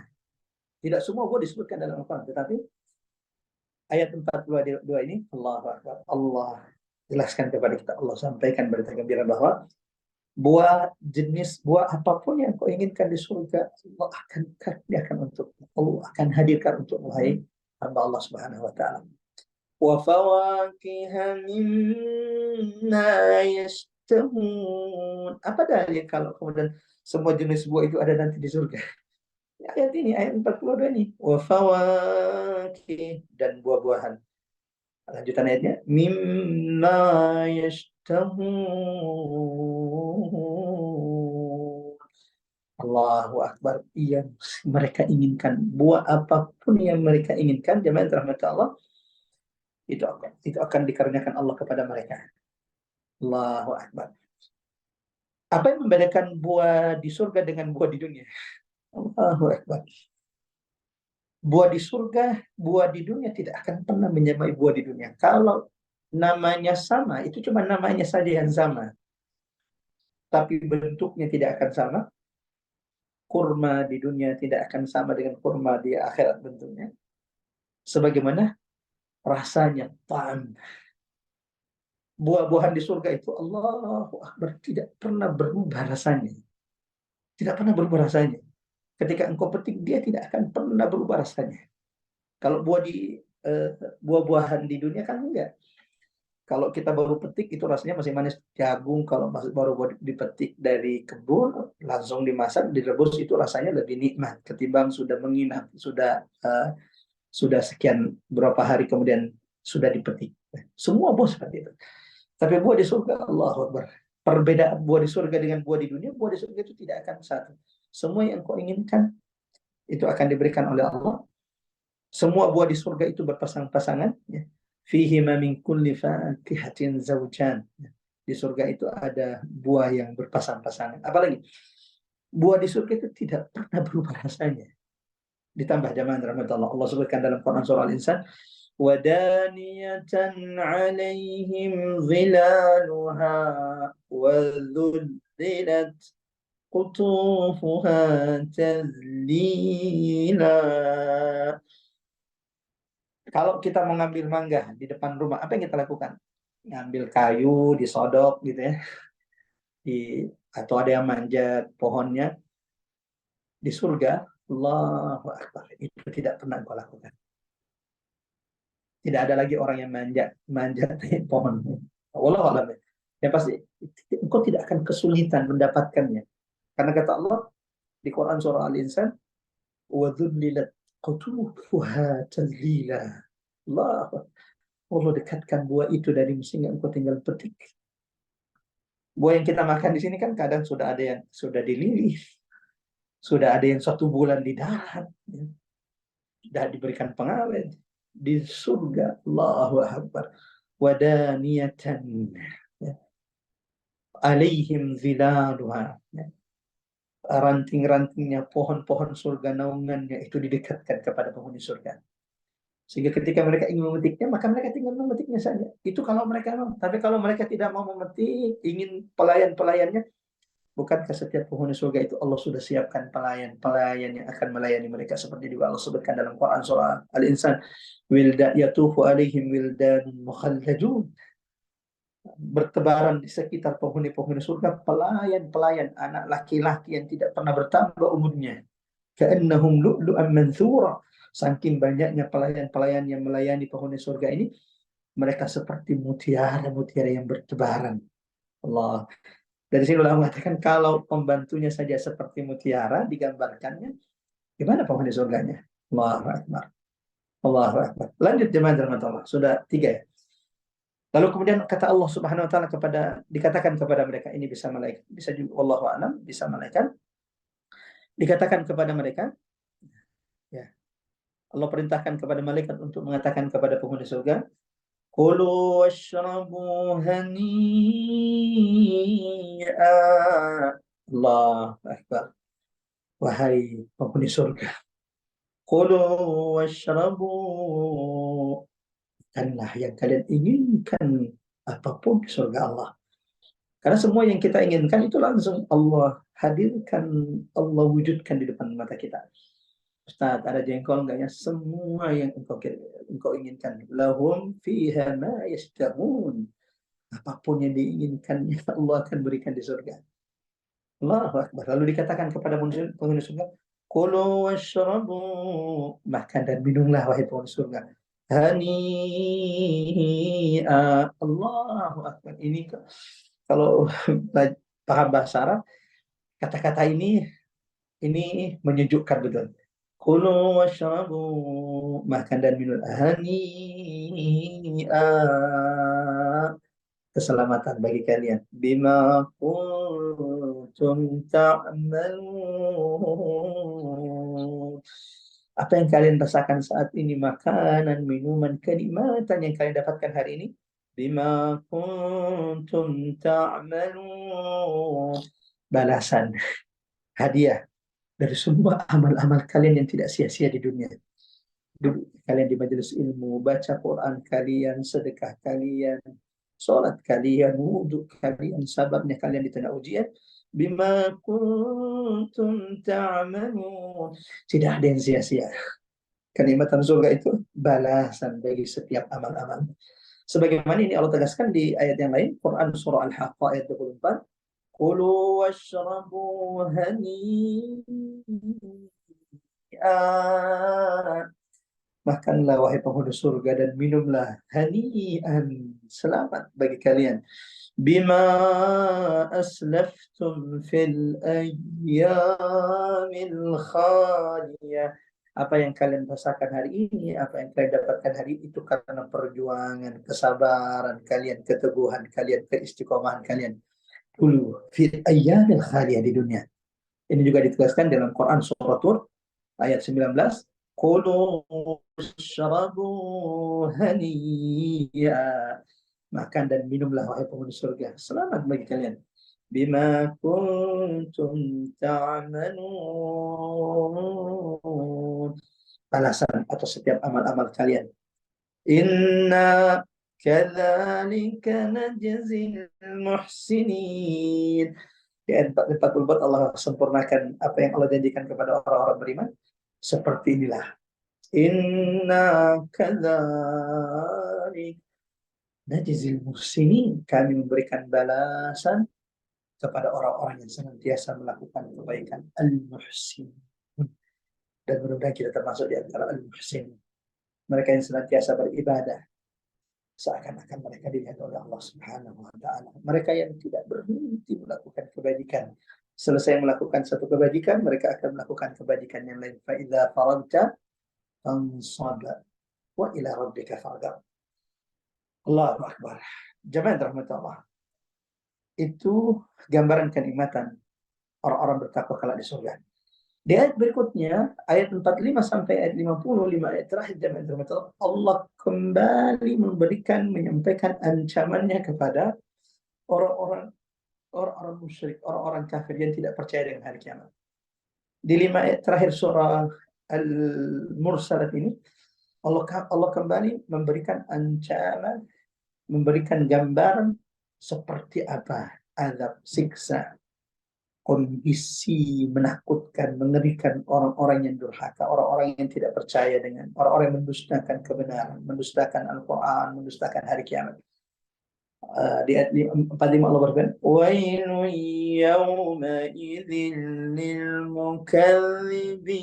Tidak semua buah disebutkan dalam Al-Quran, tetapi ayat 42 ini Allah jelaskan kepada kita, Allah sampaikan berita gembira bahwa jenis buah apapun yang kau inginkan di surga, Allah akan karuniakan untuk, Allah akan hadirkan untuk wahai hamba Allah Subhanahu wa taala. Wa fawakiha mimma yashtahun. Apa dalil kalau kemudian semua jenis buah itu ada nanti di surga? Ayat ini, ayat 42 ini. Wa fawakih, dan buah-buahan. Lanjutan ayatnya, mimma yashtahun. Allahu Akbar. Yang mereka inginkan, buah apapun yang mereka inginkan, jemaah rahmat Allah, itu akan dikaruniakan Allah kepada mereka. Allahu Akbar. Apa yang membedakan buah di surga dengan buah di dunia? Allahu Akbar. Buah di surga, buah di dunia tidak akan pernah menyamai buah di dunia. Kalau namanya sama, itu cuma namanya saja yang sama. Tapi bentuknya tidak akan sama. Kurma di dunia tidak akan sama dengan kurma di akhirat bentuknya. Sebagaimana rasanya, ta'am. Buah-buahan di surga itu, Allahu Akbar, tidak pernah berubah rasanya. Tidak pernah berubah rasanya. Ketika engkau petik, dia tidak akan pernah berubah rasanya. Kalau buah-buahan di dunia kan enggak. Kalau kita baru petik itu rasanya masih manis jagung. Kalau baru dipetik dari kebun, langsung dimasak, direbus, itu rasanya lebih nikmat ketimbang sudah menginap, sudah sekian berapa hari kemudian sudah dipetik. Semua buah seperti itu. Tapi buah di surga, Allahu Akbar. Perbedaan buah di surga dengan buah di dunia, buah di surga itu tidak akan satu. Semua yang kau inginkan itu akan diberikan oleh Allah. Semua buah di surga itu berpasang-pasangan. Ya. Fihi ma min kulli fakihatin zawjan. Di surga itu ada buah yang berpasang-pasangan. Apalagi buah di surga itu tidak pernah berubah rasanya. Ditambah jamaah rahmat Allah. Allah sebutkan dalam Quran surah Al-Insan, wadaniyatan 'alaihim zilaluha wa dhullilat qutufuha tadlila. Kalau kita mengambil mangga di depan rumah, apa yang kita lakukan? Ngambil kayu, disodok gitu ya. Atau ada yang manjat pohonnya. Di surga, Allahu Akbar, itu tidak pernah kau lakukan. Tidak ada lagi orang yang manjat pohon. Wallahu a'lam. Yang pasti, engkau tidak akan kesulitan mendapatkannya. Karena kata Allah di Quran surah Al-Insan, وَذُلِّلَتْ قُطُوفُهَا تَذْلِيلًا. Allah dekatkan buah itu dari sehingga engkau tinggal petik. Buah yang kita makan di sini kan kadang sudah ada yang sudah dililih, sudah ada yang 1 bulan di darat, ya. Sudah diberikan pengawet. Di surga, Allahu Akbar, wadaniyatan, ya. Alaihim zilaluha, ya. Ranting-rantingnya pohon-pohon surga, naungannya itu didekatkan kepada penghuni surga. Sehingga ketika mereka ingin memetiknya, maka mereka tinggal memetiknya saja. Itu kalau mereka mau. Tapi kalau mereka tidak mau memetik, ingin pelayan-pelayannya, bukankah setiap penghuni surga itu Allah sudah siapkan pelayan-pelayan yang akan melayani mereka, seperti juga Allah sebutkan dalam Quran surah Al-Insan, yatufu alaihim wildanun mukhalladun. Bertebaran di sekitar penghuni-penghuni surga pelayan-pelayan, anak laki-laki yang tidak pernah bertambah umurnya. Ka'annahum lu'lu'an manthura. Saking banyaknya pelayan-pelayan yang melayani penghuni surga ini, mereka seperti mutiara-mutiara yang bertebaran. Allah. Dari sini ulama mengatakan kalau pembantunya saja seperti mutiara digambarkannya, gimana penghuni surganya? Allahu Akbar. Allahu Akbar. Lanjut jemaah rahmat Allah. Sudah 3 ya. Lalu kemudian kata Allah Subhanahu wa taala dikatakan kepada mereka, ini bisa malaikat, bisa juga wallahu a'lam, bisa malaikat. Dikatakan kepada mereka, ya. Allah perintahkan kepada malaikat untuk mengatakan kepada penghuni surga, kulu washrabu hani'a. Allah Akbar. Wahai penghuni surga, kulu washrabu, makanlah yang kalian inginkan, apapun di surga Allah. Karena semua yang kita inginkan itu langsung Allah hadirkan, Allah wujudkan di depan mata kita. Ustaz, ada jengkol enggaknya? Semua yang engkau inginkan. Lahum fiha ma yashtahun. Apapun yang diinginkannya Allah akan berikan di surga. Allahu Akbar. Lalu dikatakan kepada penghuni surga, kulu washrabu, makan dan minumlah wahai penghuni surga. Hani'a. Allahu Akbar. Ini kalau paham bahasa Arab, kata-kata ini menyejukkan betul. Kulu washrabu, makan dan minum. Hani'a, keselamatan bagi kalian. Bima kuntum ta'malun. Apa yang kalian rasakan saat ini, makanan, minuman, kenikmatan yang kalian dapatkan hari ini. Bima kuntum ta'malun. Balasan, hadiah dari semua amal-amal kalian yang tidak sia-sia di dunia. Duduk kalian di majelis ilmu, baca Quran kalian, sedekah kalian, sholat kalian, wudhu kalian, sabarnya kalian di tengah ujian. Bima kuntum ta'malun. Tidak ada yang sia-sia. Kenikmatan surga itu balasan bagi setiap amal-amal. Sebagaimana ini Allah tegaskan di ayat yang lain, Quran surah Al-Haqqah ayat 24. Kulu washrabu hani'an. Makanlah wahai penghuni surga dan minumlah hani'an, selamat bagi kalian. Bima aslaftum fil ayyamil khaliyah. Apa yang kalian rasakan hari ini, apa yang kalian dapatkan hari itu karena perjuangan, kesabaran kalian, keteguhan kalian, keistiqomahan kalian. Dulu fil ayyamil khaliyah di dunia. Ini juga ditegaskan dalam Quran surah Tur ayat 19. Kulu washrabu haniya. Makan dan minumlah wahai penghuni surga, selamat bagi kalian. Bima kuntum ta'malun. Balasan atas setiap amal-amal kalian. Inna kadzalika najzil muhsinin. Di ayat 44 Allah sempurnakan apa yang Allah janjikan kepada orang-orang beriman. Seperti inilah. Inna kadzalik najzil muhsinin. Kami memberikan balasan kepada orang-orang yang senantiasa melakukan kebaikan. Al-muhsin. Dan mudah-mudahan kita termasuk di antara al-muhsin. Mereka yang senantiasa beribadah. Seakan-akan mereka dilihat oleh Allah Subhanahu wa Ta'ala. Mereka yang tidak berhenti melakukan kebajikan. Selesai melakukan satu kebajikan, mereka akan melakukan kebajikan yang lain. Fa'idha faragta fansab wa ila rabbika farghab. Allahu Akbar. Jamaah rahmatullah. Itu gambaran kenikmatan orang-orang bertakwa kelak di surga. Di ayat berikutnya, ayat 45 sampai ayat 55 ayat terakhir jamaah rahmatullah, Allah kembali menyampaikan ancamannya kepada orang-orang musyrik, orang-orang kafir yang tidak percaya dengan hari kiamat. Di 5 ayat terakhir surah Al-Mursalat ini, Allah kembali memberikan ancaman, memberikan gambaran seperti apa azab, siksa, kondisi menakutkan, mengerikan orang-orang yang durhaka, orang-orang yang tidak percaya dengan, orang-orang yang mendustakan kebenaran, mendustakan Al-Quran, mendustakan hari kiamat. Di ayat 45 Allah berfirman, "Wailun yawma idzin lil mukadzibin."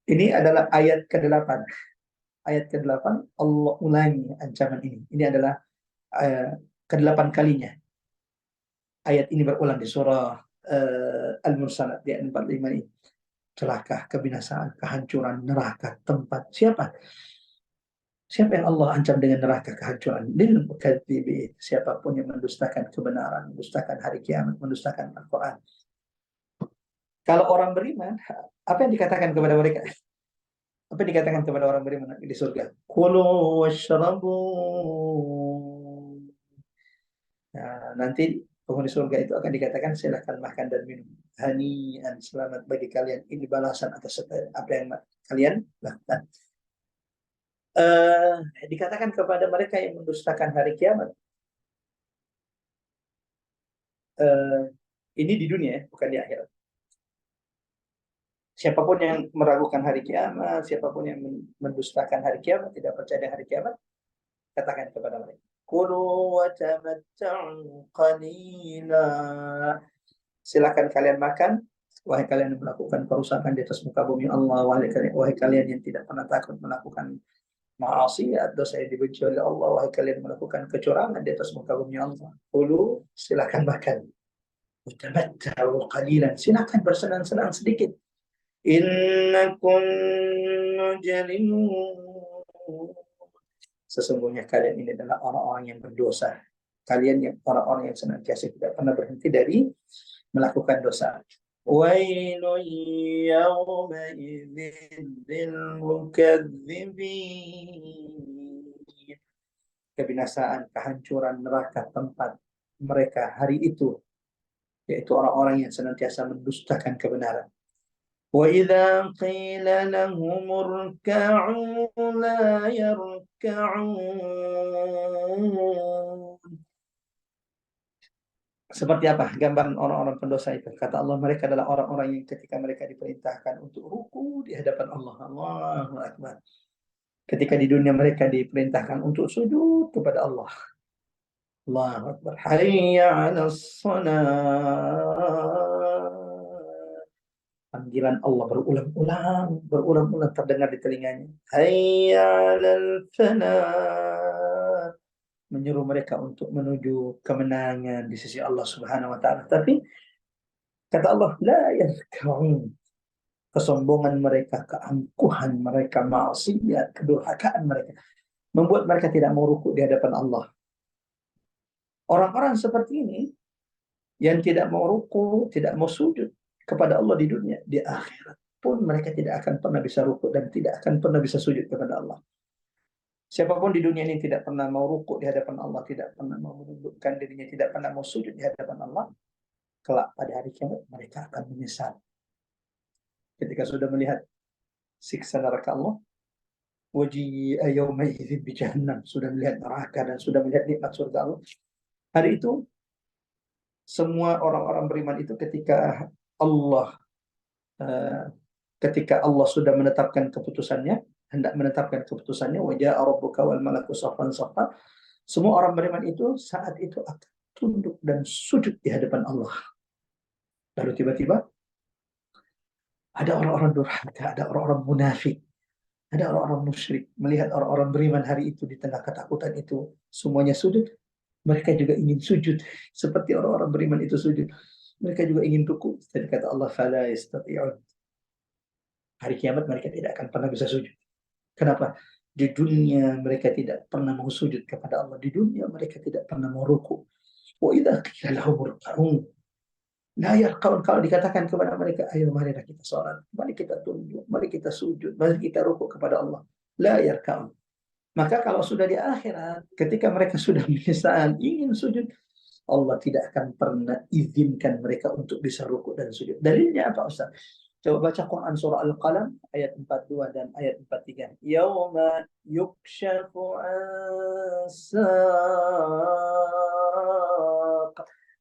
Ini adalah ayat ke-8. Ayat ke-8 Allah ulangi ancaman ini. Ini adalah ke-8 kalinya. Ayat ini berulang di surah Al-Mursalat di ayat 45 ini. Celaka, kebinasaan, kehancuran, neraka, tempat. Siapa yang Allah ancam dengan neraka, kehancuran? Lil mukadzibin. Siapapun yang mendustakan kebenaran, mendustakan hari kiamat, mendustakan Al-Quran. Kalau orang beriman, apa yang dikatakan kepada mereka? Apa yang dikatakan kepada orang beriman di surga? Kulu washrabu. Nah, nanti penghuni surga itu akan dikatakan silakan makan dan minum. Hanian, selamat bagi kalian. Ini balasan atas apa yang kalian lakukan. Dikatakan kepada mereka yang mendustakan hari kiamat. Ini di dunia, bukan di akhirat. Siapapun yang meragukan hari kiamat, siapapun yang mendustakan hari kiamat, tidak percaya dengan hari kiamat, katakan kepada mereka, kulu wa tamatta'u qalila. Silakan kalian makan, wahai kalian yang melakukan kerusakan di atas muka bumi Allah, wahai kalian yang tidak pernah takut melakukan maksiat, dosa yang dibenci oleh Allah, wahai kalian melakukan kecurangan di atas muka bumi Allah. Kulu, silakan makan. Wa tamatta'u qalilan, silakan bersenang-senang sedikit. Innakum mujrimun. Sesungguhnya kalian ini adalah orang-orang yang berdosa. Kalian yang orang-orang yang senantiasa tidak pernah berhenti dari melakukan dosa. Wailun yawma idzin lil mukadzibin. Kebinasaan, kehancuran, neraka tempat mereka hari itu yaitu orang-orang yang senantiasa mendustakan kebenaran. وَإِذَا قِيلَ لَهُمُ ارْكَعُوا لَا يَرْكَعُونَ. Seperti apa gambaran orang-orang pendosa itu? Kata Allah, mereka adalah orang-orang yang ketika mereka diperintahkan untuk ruku di hadapan Allah, Allahu Akbar. Ketika di dunia mereka diperintahkan untuk sujud kepada Allah, Allahu Akbar. Hayya 'alas shalah. Panggilan Allah berulang-ulang terdengar di telinganya. Hayya 'alal falah. Menyuruh mereka untuk menuju kemenangan di sisi Allah Subhanahu wa taala. Tapi kata Allah, la yarka'un. Kesombongan mereka, keangkuhan mereka, maksiat, kedurhakaan mereka membuat mereka tidak mau rukuk di hadapan Allah. Orang-orang seperti ini yang tidak mau rukuk, tidak mau sujud kepada Allah di dunia, di akhirat pun mereka tidak akan pernah bisa rukuk dan tidak akan pernah bisa sujud kepada Allah. Siapapun di dunia ini tidak pernah mau rukuk di hadapan Allah, tidak pernah mau menundukkan dirinya, tidak pernah mau sujud di hadapan Allah, kelak pada hari kiamat mereka akan menyesal. Ketika sudah melihat siksa neraka Allah, waji'a yawma idzin bi jahannam, sudah melihat neraka dan sudah melihat nikmat surga Allah. Hari itu semua orang-orang beriman itu ketika Allah sudah menetapkan keputusannya, hendak menetapkan keputusannya, waja'a rabbuka wal malaku saffan saffa, semua orang beriman itu saat itu akan tunduk dan sujud di hadapan Allah. Lalu tiba-tiba ada orang-orang durhaka, ada orang-orang munafik, ada orang-orang musyrik melihat orang-orang beriman hari itu di tengah ketakutan itu semuanya sujud, mereka juga ingin sujud seperti orang-orang beriman itu sujud. Mereka juga ingin ruku. Jadi kata Allah, fala yastati'un. Hari kiamat mereka tidak akan pernah bisa sujud. Kenapa? Di dunia mereka tidak pernah mau sujud kepada Allah. Di dunia mereka tidak pernah mau ruku. Wa idza qila lahum irka'u la yarka'un. Kalau dikatakan kepada mereka, ayo marilah kita salat, mari kita tunduk, mari kita sujud, mari kita ruku kepada Allah. La yarka'un. Maka kalau sudah di akhirat, ketika mereka sudah menyesal, ingin sujud, Allah tidak akan pernah izinkan mereka untuk bisa rukuk dan sujud. Dalilnya apa, Ustaz? Coba baca Quran surah Al-Qalam ayat 42 dan ayat 43. Yauma yukshafu as-saq.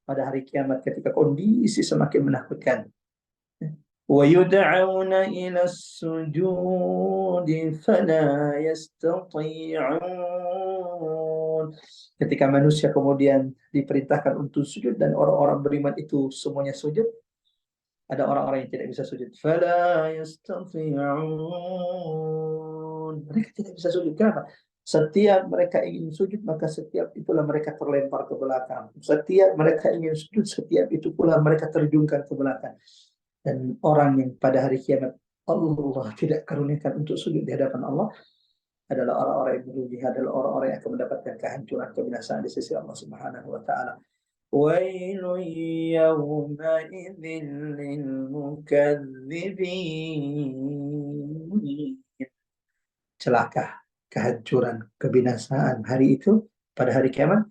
Pada hari kiamat ketika kondisi semakin menakutkan. Wa yud'auna ila as-sujudi fala yastati'un. Ketika manusia kemudian diperintahkan untuk sujud dan orang-orang beriman itu semuanya sujud, ada orang-orang yang tidak bisa sujud. Fala yastati'un. Mereka tidak bisa sujud. Kenapa? Setiap mereka ingin sujud, maka setiap itulah mereka terlempar ke belakang. Setiap mereka ingin sujud, setiap itu pula mereka terjungkal ke belakang. Dan orang yang pada hari kiamat Allah tidak karuniakan untuk sujud di hadapan Allah adalah orang-orang yang merugi, adalah orang-orang yang akan mendapatkan kehancuran, kebinasaan di sisi Allah Subhanahu wa taala. Wailun yawmaidzin lil mukadzibin. Celaka, kehancuran, kebinasaan hari itu pada hari kiamat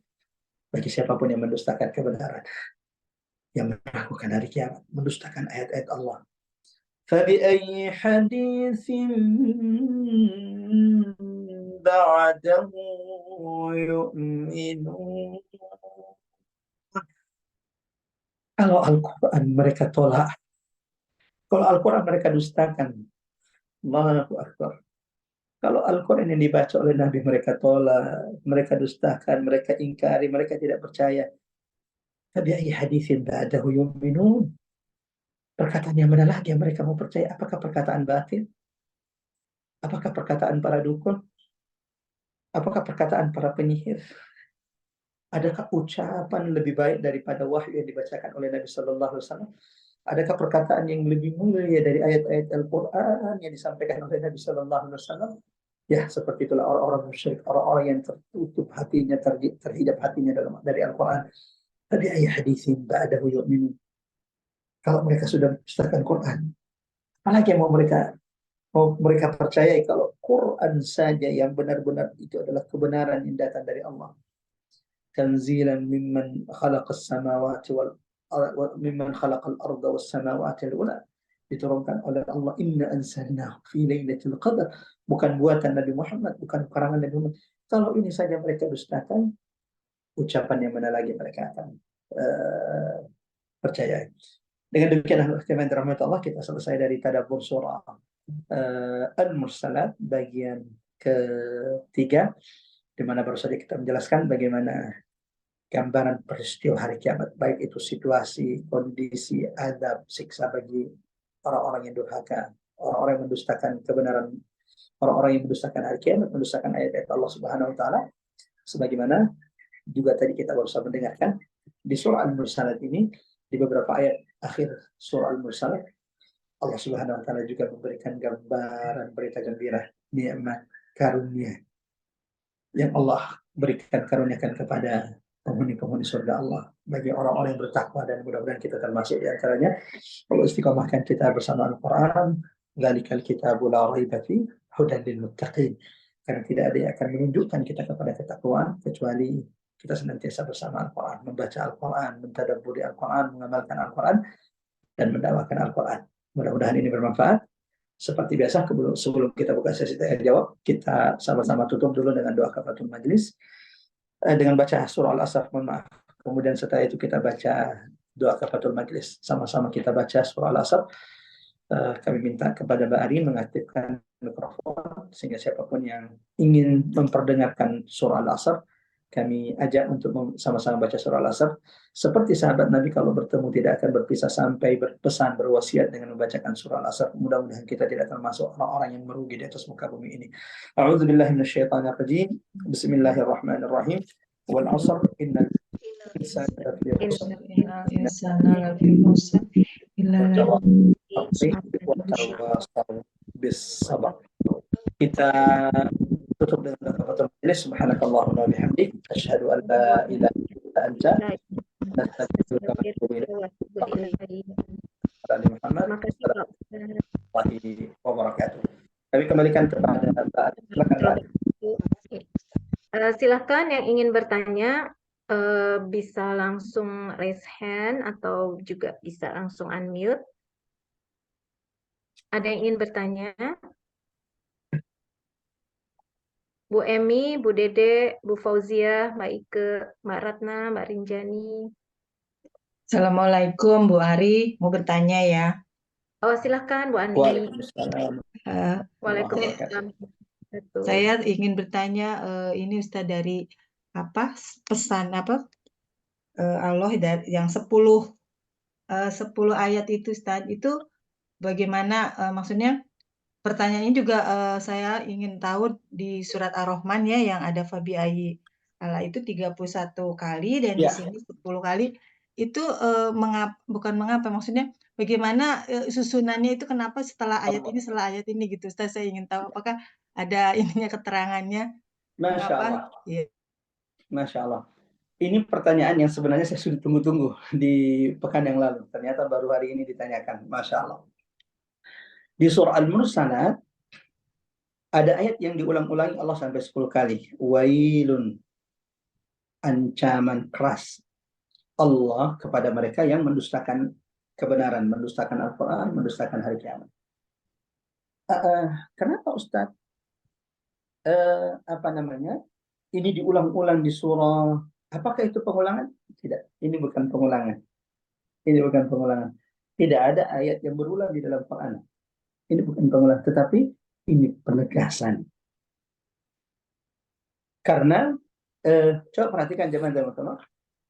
bagi siapapun yang mendustakan kebenaran, yang meragukan hari kiamat, mendustakan ayat-ayat Allah. فبأي حديث بعده يؤمنون. Kalau Al-Quran mereka tolak, kalau Al-Quran mereka dustakan, Allahu Akbar. Kalau Al-Quran yang dibaca oleh Nabi mereka tolak, mereka dustakan, mereka ingkari, mereka tidak percaya. فبأي حديث بعده يؤمنون. Perkataan yang mana lagi yang mereka mau percaya? Apakah perkataan batin? Apakah perkataan para dukun? Apakah perkataan para penyihir? Adakah ucapan lebih baik daripada wahyu yang dibacakan oleh Nabi Sallallahu Alaihi Wasallam? Adakah perkataan yang lebih mulia dari ayat-ayat Al-Quran yang disampaikan oleh Nabi Sallallahu Alaihi Wasallam? Ya, seperti itulah orang-orang musyrik, orang-orang yang tertutup hatinya, terhidap hatinya dari Al-Quran. Tapi ayat hadisin ba'dahu yu'minun. Kalau mereka sudah mendustakan Quran, apalagi yang mau mereka percayai kalau Quran saja yang benar-benar itu adalah kebenaran yang datang dari Allah. Tanzilan mimman khalaqas samawati wal mimman khalaqal arda was samawati al-ula, diturunkan oleh Allah, inna anzalnahu fi lailatul qadar, bukan buatan Nabi Muhammad, bukan karangan Nabi Muhammad. Kalau ini saja mereka dustakan, ucapan yang mana lagi mereka akan percaya. Dengan demikian teman rahmat Allah, kita selesai dari tadabbur surah Al-Mursalat bagian ketiga, di mana baru saja kita menjelaskan bagaimana gambaran peristiwa hari kiamat, baik itu situasi, kondisi, adab, siksa bagi orang-orang yang durhaka, orang-orang yang mendustakan kebenaran, orang-orang yang mendustakan hari kiamat, mendustakan ayat-ayat Allah Subhanahu wa taala. Sebagaimana juga tadi kita baru saja mendengarkan di surah Al-Mursalat ini, di beberapa ayat akhir surah Al-Mursalat, Allah Subhanahu wa taala juga memberikan gambaran berita gembira, nikmat, karunia yang Allah berikan, karuniakan kepada penghuni-penghuni surga Allah bagi orang-orang yang bertakwa, dan mudah-mudahan kita termasuk di antaranya. Allah istiqomahkan kita bersama Al-Quran, dzalikal kitabul la raiba fihi hudan lil muttaqin, karena tidak ada yang akan menunjukkan kita kepada ketakwaan kecuali kita senantiasa bersama Al-Quran, membaca Al-Quran, mentadabburi Al-Quran, mengamalkan Al-Quran, dan mendakwakan Al-Quran. Mudah-mudahan ini bermanfaat. Seperti biasa, sebelum kita buka sesi tanya jawab, kita sama-sama tutup dulu dengan doa kafaratul majlis dengan baca surah Al-Asr, mohon maaf. Kemudian setelah itu kita baca doa kafaratul majlis. Sama-sama kita baca surah Al-Asr. Kami minta kepada Mbak Ari mengaktifkan mikrofon sehingga siapapun yang ingin memperdengarkan surah Al-Asr, kami ajak untuk sama-sama baca surah Al-Asr. Seperti sahabat Nabi kalau bertemu tidak akan berpisah sampai berpesan, berwasiat dengan membacakan surah Al-Asr. Mudah-mudahan kita tidak termasuk orang-orang yang merugi di atas muka bumi ini. A'udzubillahi minasyaitonir rajim. Bismillahirrahmanirrahim. Wal 'asr innal insana lafi khusr illa bis sabr. Kita tutup dengan kafaratul majlis. Subhanakallahumma wa bihamdik, asyhadu an la ilaha illa anta, nastaghfiruka wa natubu ilaik. Warahmatullahi wabarakatuh. Kami kembalikan kepada Mbak. Silakan Mbak. Silakan yang ingin bertanya bisa langsung raise hand atau juga bisa langsung unmute. Ada yang ingin bertanya? Bu Emi, Bu Dede, Bu Fauzia, Mbak Ike, Mbak Ratna, Mbak Rinjani. Assalamualaikum Bu Ari, mau bertanya ya. Oh silahkan Bu Ani. Waalaikumsalam. Waalaikumsalam. Saya ingin bertanya, ini Ustaz dari pesan Allah dari yang 10 ayat itu Ustaz, itu bagaimana maksudnya? Pertanyaannya juga saya ingin tahu di surat Ar-Rahman ya yang ada Fabi'ayyi ala itu 31 kali dan di sini 10 kali. Itu bukan mengapa, maksudnya bagaimana susunannya itu, kenapa setelah ayat ini gitu Ustaz, saya ingin tahu apakah ada ininya keterangannya. Masya Allah. Ya. Masya Allah. Ini pertanyaan yang sebenarnya saya sudah tunggu-tunggu di pekan yang lalu. Ternyata baru hari ini ditanyakan. Masya Allah. Di surah Al-Mursalat ada ayat yang diulang-ulangi Allah sampai 10 kali. Wailun, ancaman keras Allah kepada mereka yang mendustakan kebenaran, mendustakan Al-Quran, mendustakan hari kiamat. Kenapa Ustaz? Ini diulang-ulang di surah. Apakah itu pengulangan? Tidak, ini bukan pengulangan. Ini bukan pengulangan. Tidak ada ayat yang berulang di dalam Quran. Ini bukan pengulangan, tetapi ini penegasan. Karena coba perhatikan teman-teman,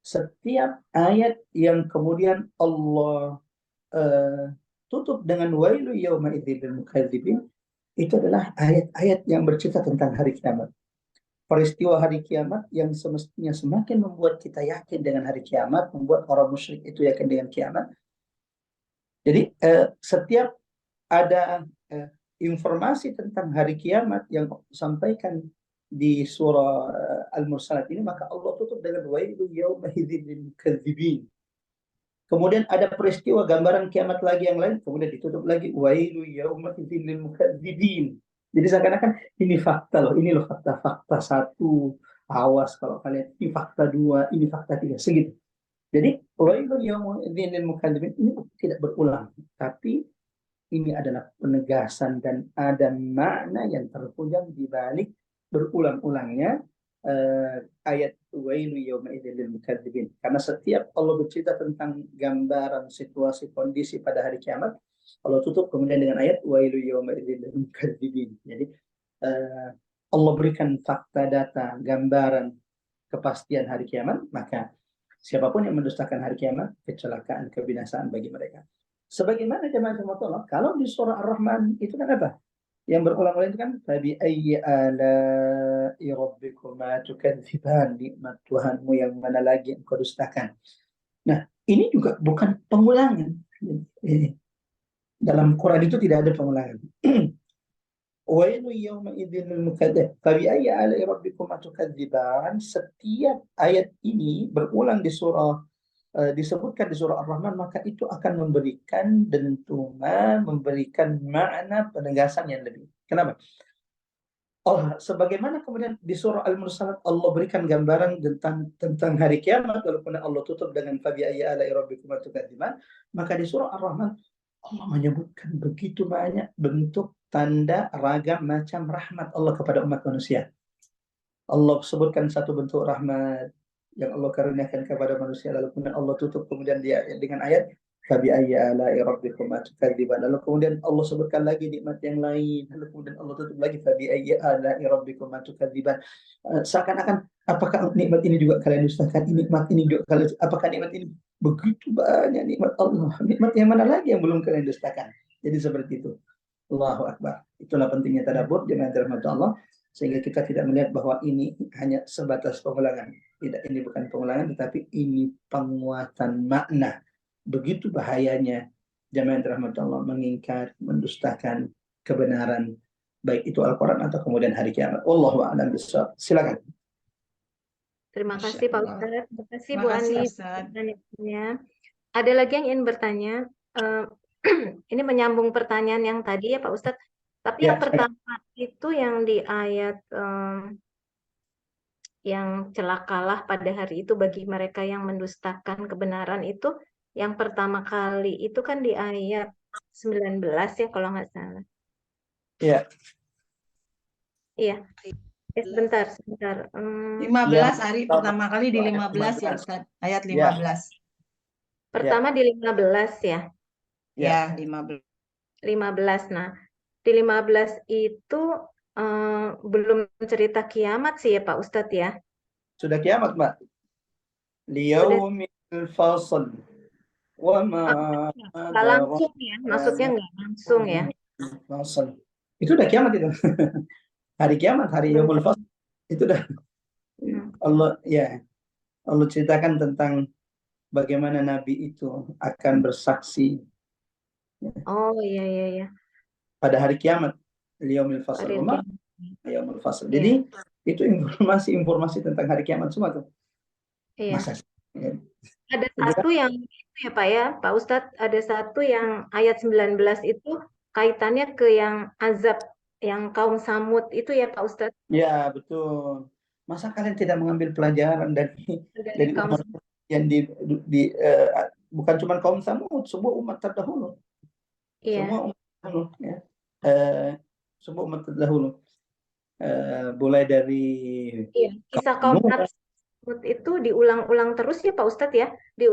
setiap ayat yang kemudian Allah tutup dengan wailu yauma idzil lil mukadzibin, itu adalah ayat-ayat yang bercerita tentang hari kiamat. Peristiwa hari kiamat yang semestinya semakin membuat kita yakin dengan hari kiamat, membuat orang musyrik itu yakin dengan kiamat. Jadi setiap ada informasi tentang hari kiamat yang disampaikan di surah Al-Mursalat ini, maka Allah tutup dengan wailu yauma idzil lil mukadzibin. Kemudian ada peristiwa gambaran kiamat lagi yang lain, kemudian ditutup lagi wailu yauma idzil lil mukadzibin. Jadi seakan-akan ini fakta loh, ini loh fakta 1, awas kalau kalian, ini fakta 2, ini fakta 3, segitu. Jadi wailul yaumidzin lil mukadzibin ini tidak berulang, tapi ini adalah penegasan dan ada makna yang terpunyai di balik berulang-ulangnya ayat wailu yaumidzin lil mukadzibin. Karena setiap Allah bercerita tentang gambaran situasi kondisi pada hari kiamat, Allah tutup kemudian dengan ayat wailu yaumidzin lil mukadzibin. Jadi Allah berikan fakta, data, gambaran kepastian hari kiamat, maka siapapun yang mendustakan hari kiamat, kecelakaan, kebinasaan bagi mereka. Sebagaimana jemaah Allah, kalau di surah Ar-Rahman itu kan apa? Yang berulang-ulang itu kan fabi ayyi ala'i rabbikuma tukadziban, nikmat Tuhanmu yang mana lagi engkau dustakan. Nah, ini juga bukan pengulangan. Dalam Quran itu tidak ada pengulangan. Wailu yawma idzin lil mukadzibin. Fabi ayyi ala'i rabbikuma tukadziban. Setiap ayat ini berulang di surah disebutkan di surah Ar-Rahman, maka itu akan memberikan dentuman, memberikan makna penegasan yang lebih. Kenapa? Oh, sebagaimana kemudian di surah Al-Mursalat Allah berikan gambaran tentang hari kiamat, walaupun Allah tutup dengan fabi ayyi ala'i rabbikuma tukadziban, maka di surah Ar-Rahman Allah menyebutkan begitu banyak bentuk tanda ragam macam rahmat Allah kepada umat manusia. Allah sebutkan satu bentuk rahmat yang Allah karuniakan kepada manusia, lalu kemudian Allah tutup kemudian dia dengan ayat fabi ayyi ala'i rabbikuma tukadziban. Lalu kemudian Allah sebutkan lagi nikmat yang lain, lalu kemudian Allah tutup lagi fabi ayyi ala'i rabbikuma tukadziban. Seakan-akan apakah nikmat ini juga kalian dustakan? Nikmat ini juga kalian, apakah nikmat ini begitu banyak nikmat Allah? Nikmat yang mana lagi yang belum kalian dustakan? Jadi seperti itu. Allahu Akbar. Itulah pentingnya tadabbur dengan rahmat Allah, sehingga kita tidak melihat bahwa ini hanya sebatas pengulangan. Tidak, ini bukan pengulangan, tetapi ini penguatan makna. Begitu bahayanya jamaah rahmat Allah mengingkar, mendustakan kebenaran, baik itu Al-Quran atau kemudian hari kiamat. Wallahu a'lam bishawab. Silakan. Terima Masya kasih Pak Allah. Ustadz. Terima kasih Terima Bu kasih, Ani Ustadz. pertanyaannya. Ada lagi yang ingin bertanya. Ini menyambung pertanyaan yang tadi ya Pak Ustadz. Tapi Ya, yang pertama itu yang di ayat yang celakalah pada hari itu bagi mereka yang mendustakan kebenaran itu, yang pertama kali itu kan di ayat 19 ya kalau nggak salah. ya. Iya. Sebentar. 15 hari Yang pertama kali di ayat 15 ya 15. Ustadz. Ayat Ya. 15. Pertama di 15 ya. Ya, 15. 15. Nah, di 15 itu belum cerita kiamat sih ya Pak Ustadz ya. Sudah kiamat, Mbak. Liyaumil fasl. Wa ma Nggak langsung ya, maksudnya nggak langsung ya. fasl. Itu udah kiamat itu. Hari kiamat, hari yaumul fasl. Itu udah Allah ceritakan tentang bagaimana Nabi itu akan bersaksi Oh iya. pada hari kiamat, yaumil fasl. Hari Wa ma kiamat. yaumul fasl. Jadi itu informasi tentang hari kiamat semua tuh. Iya. Masa ya. Ada satu yang itu ya Pak ya, Pak Ustadz, ada satu yang ayat 19 itu kaitannya ke yang azab yang kaum Samud itu ya Pak Ustadz. Ya, betul. Masa kalian tidak mengambil pelajaran dari kaum umat yang bukan cuma kaum Samud, semua umat terdahulu. Iya. Semua umat terdahulu ya. Semua umat terdahulu. Mulai dari Kisah kaum Samud itu diulang-ulang terus ya Pak Ustadz ya. Di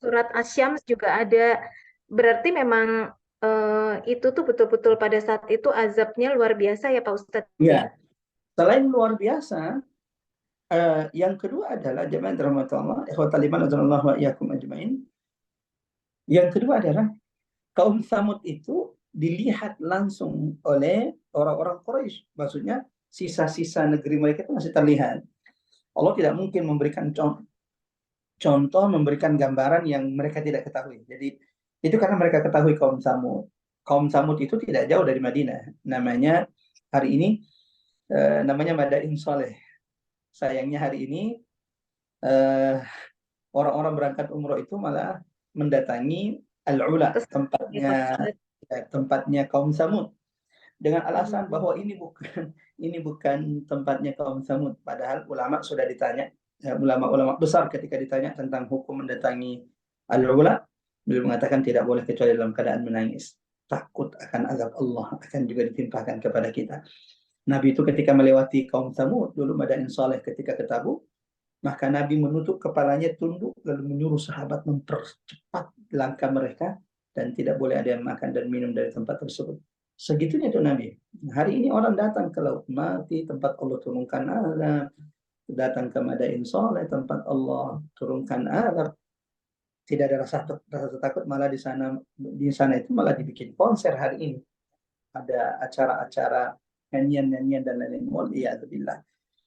surat Asy-Syams juga ada. Berarti memang itu tuh betul-betul pada saat itu azabnya luar biasa ya Pak Ustadz. Ya. Selain luar biasa, yang kedua adalah jemaah rahmatullah, ikhwatal iman wa iyyakum ajmain. Yang kedua adalah kaum Samud itu dilihat langsung oleh orang-orang Quraisy. Maksudnya sisa-sisa negeri mereka itu masih terlihat. Allah tidak mungkin memberikan contoh, memberikan gambaran yang mereka tidak ketahui. Jadi itu karena mereka ketahui kaum Samud. Kaum Samud itu tidak jauh dari Madinah. Namanya hari ini namanya Madain Soleh. Sayangnya hari ini orang-orang berangkat umroh itu malah mendatangi Al-Ula, tempatnya kaum Samud, dengan alasan bahwa ini bukan tempatnya kaum Samud. Padahal ulama sudah ditanya ulama-ulama besar ketika ditanya tentang hukum mendatangi al-ula, beliau mengatakan tidak boleh kecuali dalam keadaan menangis. Takut akan azab Allah akan juga ditimpakan kepada kita. Nabi itu ketika melewati kaum Tsamud, dulu Madain Saleh ketika ke Tabuk, maka Nabi menutup kepalanya, tunduk, lalu menyuruh sahabat mempercepat langkah mereka dan tidak boleh ada yang makan dan minum dari tempat tersebut. Segitunya itu Nabi. Hari ini orang datang ke Laut Mati, tempat Allah turunkan azab, datang ke Madain Saleh, tempat Allah turunkan azab. Tidak ada rasa takut, malah di sana itu malah dibikin konser hari ini. Ada acara-acara nyanyian-nyanyian dan lain-lain. Waliyadzubillah.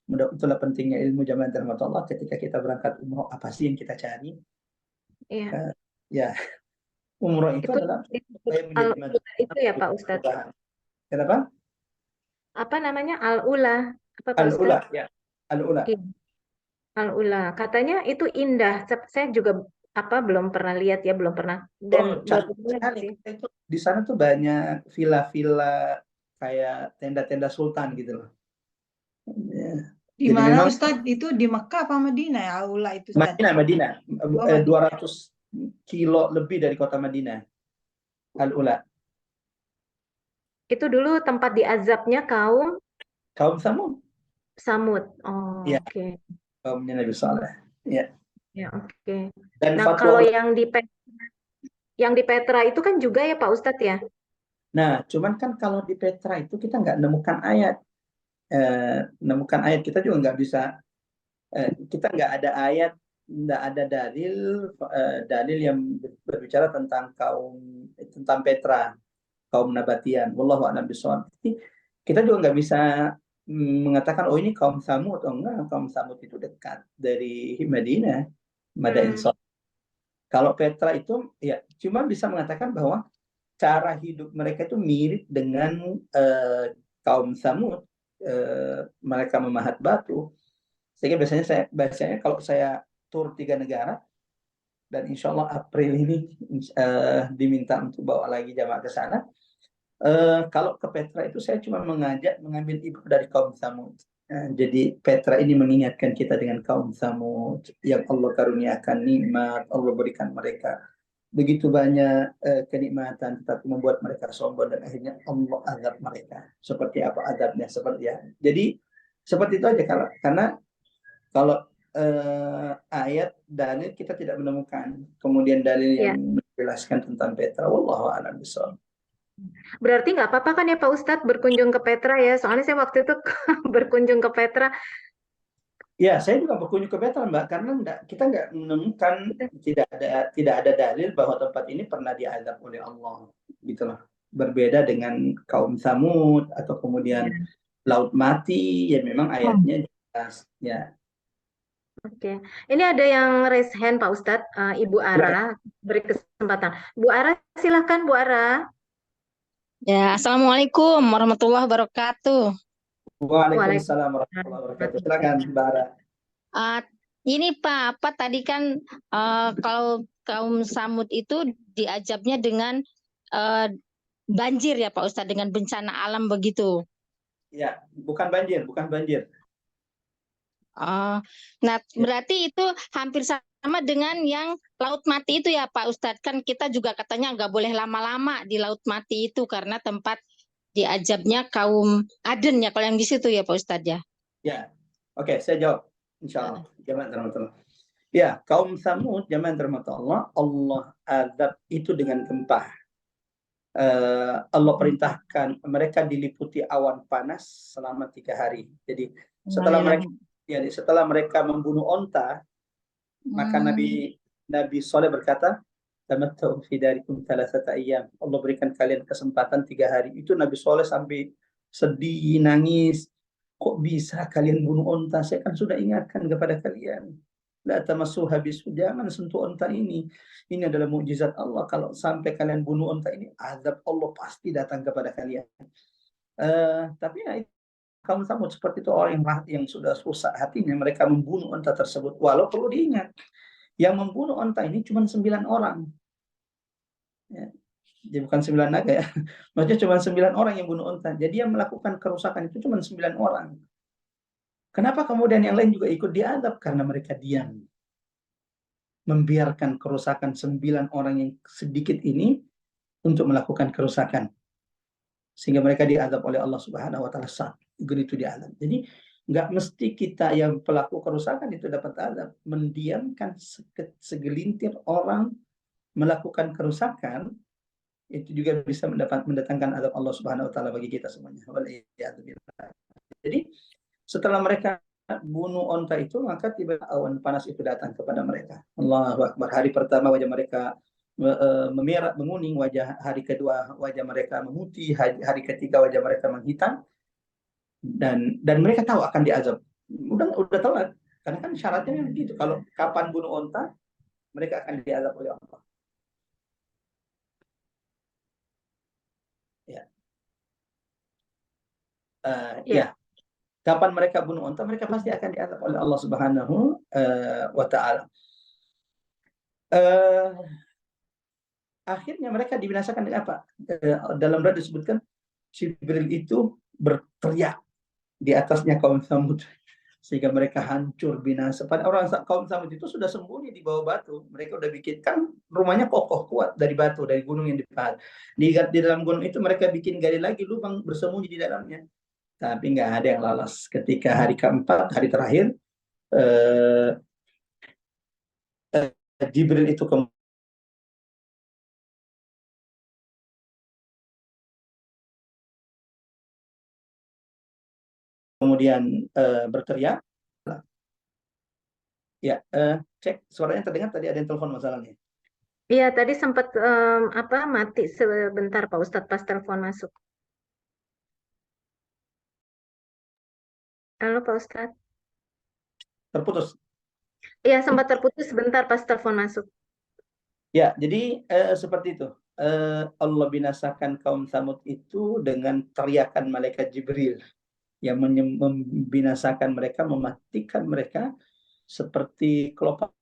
Itulah pentingnya ilmu jamaah rahmat Allah. Ketika kita berangkat umroh, apa sih yang kita cari? Iya. Ya, umroh itu adalah supaya menjadi itu ya Pak Ustadz. Kenapa? Apa namanya al-ula? Apa Pak Al-ula, Ustadz? ya. Al-ula. Iya. Al-ula. Katanya itu indah. Saya juga belum pernah lihat ya, belum pernah. Dan baru sekali. Itu di sana tuh banyak villa-villa kayak tenda-tenda sultan gitu loh. Ya. Di Jadi mana memang Ustadz? Itu di Mekah apa Madinah ya aula itu Ustadz? Madinah. Madinah. 200 kilo lebih dari kota Madinah. Al-ula. Itu dulu tempat diazabnya kaum Samud. Samud. Oh, Iya. oke. Kaumnya Nabi Saleh. Ya. Ya, oke. Dan Nah, kalau yang di Petra itu kan juga ya Pak Ustadz ya? Nah, cuman kan kalau di Petra itu kita nggak nemukan ayat. Kita juga nggak bisa, kita nggak ada ayat, nggak ada dalil yang berbicara tentang tentang Petra, kaum Nabatian. Wallahu a'lam bishawab. Kita juga nggak bisa mengatakan oh ini kaum Samud atau enggak. Kaum Samud itu dekat dari Madinah, Madain Saleh. Kalau Petra itu ya cuma bisa mengatakan bahwa cara hidup mereka itu mirip dengan kaum Samud. Mereka memahat batu. Sehingga biasanya kalau saya tur 3 negara, dan insya Allah April ini diminta untuk bawa lagi jamaah ke sana. Kalau ke Petra itu saya cuma mengambil ibu dari kaum Samud. Jadi Petra ini mengingatkan kita dengan kaum Samud yang Allah karuniakan nikmat, Allah berikan mereka begitu banyak kenikmatan, tetapi membuat mereka sombong dan akhirnya Allah azab mereka. Seperti apa azabnya? Jadi seperti itu aja karena kalau ayat dalil kita tidak menemukan, kemudian dalil yang menjelaskan tentang Petra. Wallahu a'lam bishawab. Berarti nggak apa-apa kan ya Pak Ustadz berkunjung ke Petra ya? Soalnya saya waktu itu berkunjung ke Petra. Ya, saya juga berkunjung ke Petra, Mbak, karena kita nggak menemukan, tidak ada dalil bahwa tempat ini pernah diazab oleh Allah, gitu loh. Berbeda dengan kaum Samud atau kemudian Laut Mati, ya memang ayatnya jelas. Ya. Oke, ini ada yang raise hand Pak Ustadz, Ibu Ara, beri kesempatan. Bu Ara, silahkan Bu Ara. Ya, Assalamualaikum warahmatullahi wabarakatuh. Waalaikumsalam warahmatullahi wabarakatuh. Silakan, Mbak Ara. Ini Pak, apa tadi kan kalau kaum Samud itu diazabnya dengan banjir ya Pak Ustadz, dengan bencana alam begitu. Ya, bukan banjir. Nah, berarti itu hampir sama dengan yang Laut Mati itu ya Pak Ustadz. Kan kita juga katanya nggak boleh lama-lama di Laut Mati itu karena tempat diazabnya kaum Aden ya, kalau yang di situ ya Pak Ustadz ya. Ya, oke, saya jawab. Insya Allah. Ya, kaum Samud, jamaah rahmat Allah, Allah azab itu dengan gempa. Allah perintahkan mereka diliputi awan panas selama 3 hari. Jadi setelah mereka membunuh onta, maka Nabi Saleh berkata, "Tamattu fi darikum 3 ayyam." Allah berikan kalian kesempatan 3 hari. Itu Nabi Saleh sampai sedih, nangis. Kok bisa kalian bunuh onta? Saya kan sudah ingatkan kepada kalian. La tamassuha bisu, jangan sentuh onta ini. Ini adalah mukjizat Allah. Kalau sampai kalian bunuh onta ini, azab Allah pasti datang kepada kalian. Tapi ya, kaum Samud seperti itu, orang yang sudah susah hatinya, mereka membunuh onta tersebut. Walau perlu diingat, yang membunuh onta ini cuma 9 orang. Ya. Jadi bukan 9 naga ya. Maksudnya cuma 9 orang yang bunuh onta. Jadi yang melakukan kerusakan itu cuma 9 orang. Kenapa kemudian yang lain juga ikut diazab? Karena mereka diam, membiarkan kerusakan 9 orang yang sedikit ini untuk melakukan kerusakan, sehingga mereka diazab oleh Allah Subhanahu wa taala saat itu diazab. Jadi nggak mesti kita yang pelaku kerusakan itu dapat azab. Mendiamkan segelintir orang melakukan kerusakan itu juga bisa mendatangkan azab Allah Subhanahu wa taala bagi kita semuanya. Jadi setelah mereka bunuh onta itu, maka tiba awan panas itu datang kepada mereka. Allahu Akbar. Hari pertama wajah mereka memerah, menguning, hari kedua wajah mereka memutih, hari ketiga wajah mereka menghitam, dan mereka tahu akan diazab. Udah telat, karena kan syaratnya begitu. Kalau kapan bunuh onta, mereka akan diazab oleh Allah. Ya. Kapan mereka bunuh onta, mereka pasti akan diazab oleh Allah Subhanahu wa taala. Akhirnya mereka dibinasakan dengan apa? Dalam doa disebutkan Jibril itu berteriak di atasnya kaum Samud sehingga mereka hancur binasa. Pada orang kaum Samud itu sudah sembunyi di bawah batu. Mereka udah bikin, kan rumahnya kokoh kuat dari batu, dari gunung yang dipahat. Di dalam gunung itu mereka bikin gali lagi lubang bersembunyi di dalamnya. Tapi nggak ada yang lolos. Ketika hari keempat, hari terakhir, Jibril itu kemudian berteriak. Ya, cek suaranya terdengar, tadi ada yang telepon masalahnya. Iya, tadi sempat mati sebentar Pak Ustadz pas telepon masuk. Halo Pak Ustadz. Terputus. Iya, sempat terputus sebentar pas telepon masuk. Ya, jadi seperti itu. Allah binasakan kaum Samud itu dengan teriakan malaikat Jibril yang membinasakan mereka, mematikan mereka seperti kelopak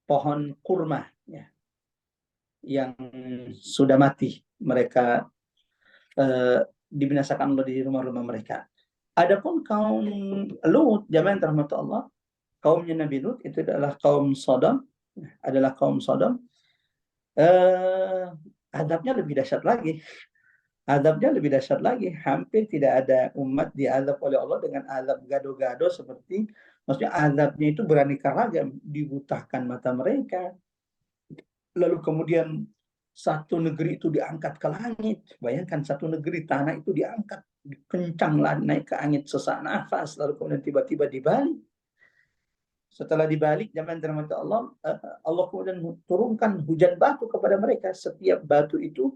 pohon kurma ya, yang sudah mati. Mereka dibinasakan Allah di rumah-rumah mereka. Adapun kaum Lut, jamaah rahmat Allah, kaumnya Nabi Lut itu adalah kaum Sodom, azabnya lebih dahsyat lagi. Hampir tidak ada umat diazab oleh Allah dengan azab gado-gado seperti, maksudnya azabnya itu beraneka ragam, dibutahkan mata mereka, lalu kemudian satu negeri itu diangkat ke langit. Bayangkan satu negeri, tanah itu diangkat kencang lah, naik ke angin sesak nafas, lalu kemudian tiba-tiba dibalik. Setelah dibalik, zaman rahmat Allah, Allah kemudian turunkan hujan batu kepada mereka. Setiap batu itu,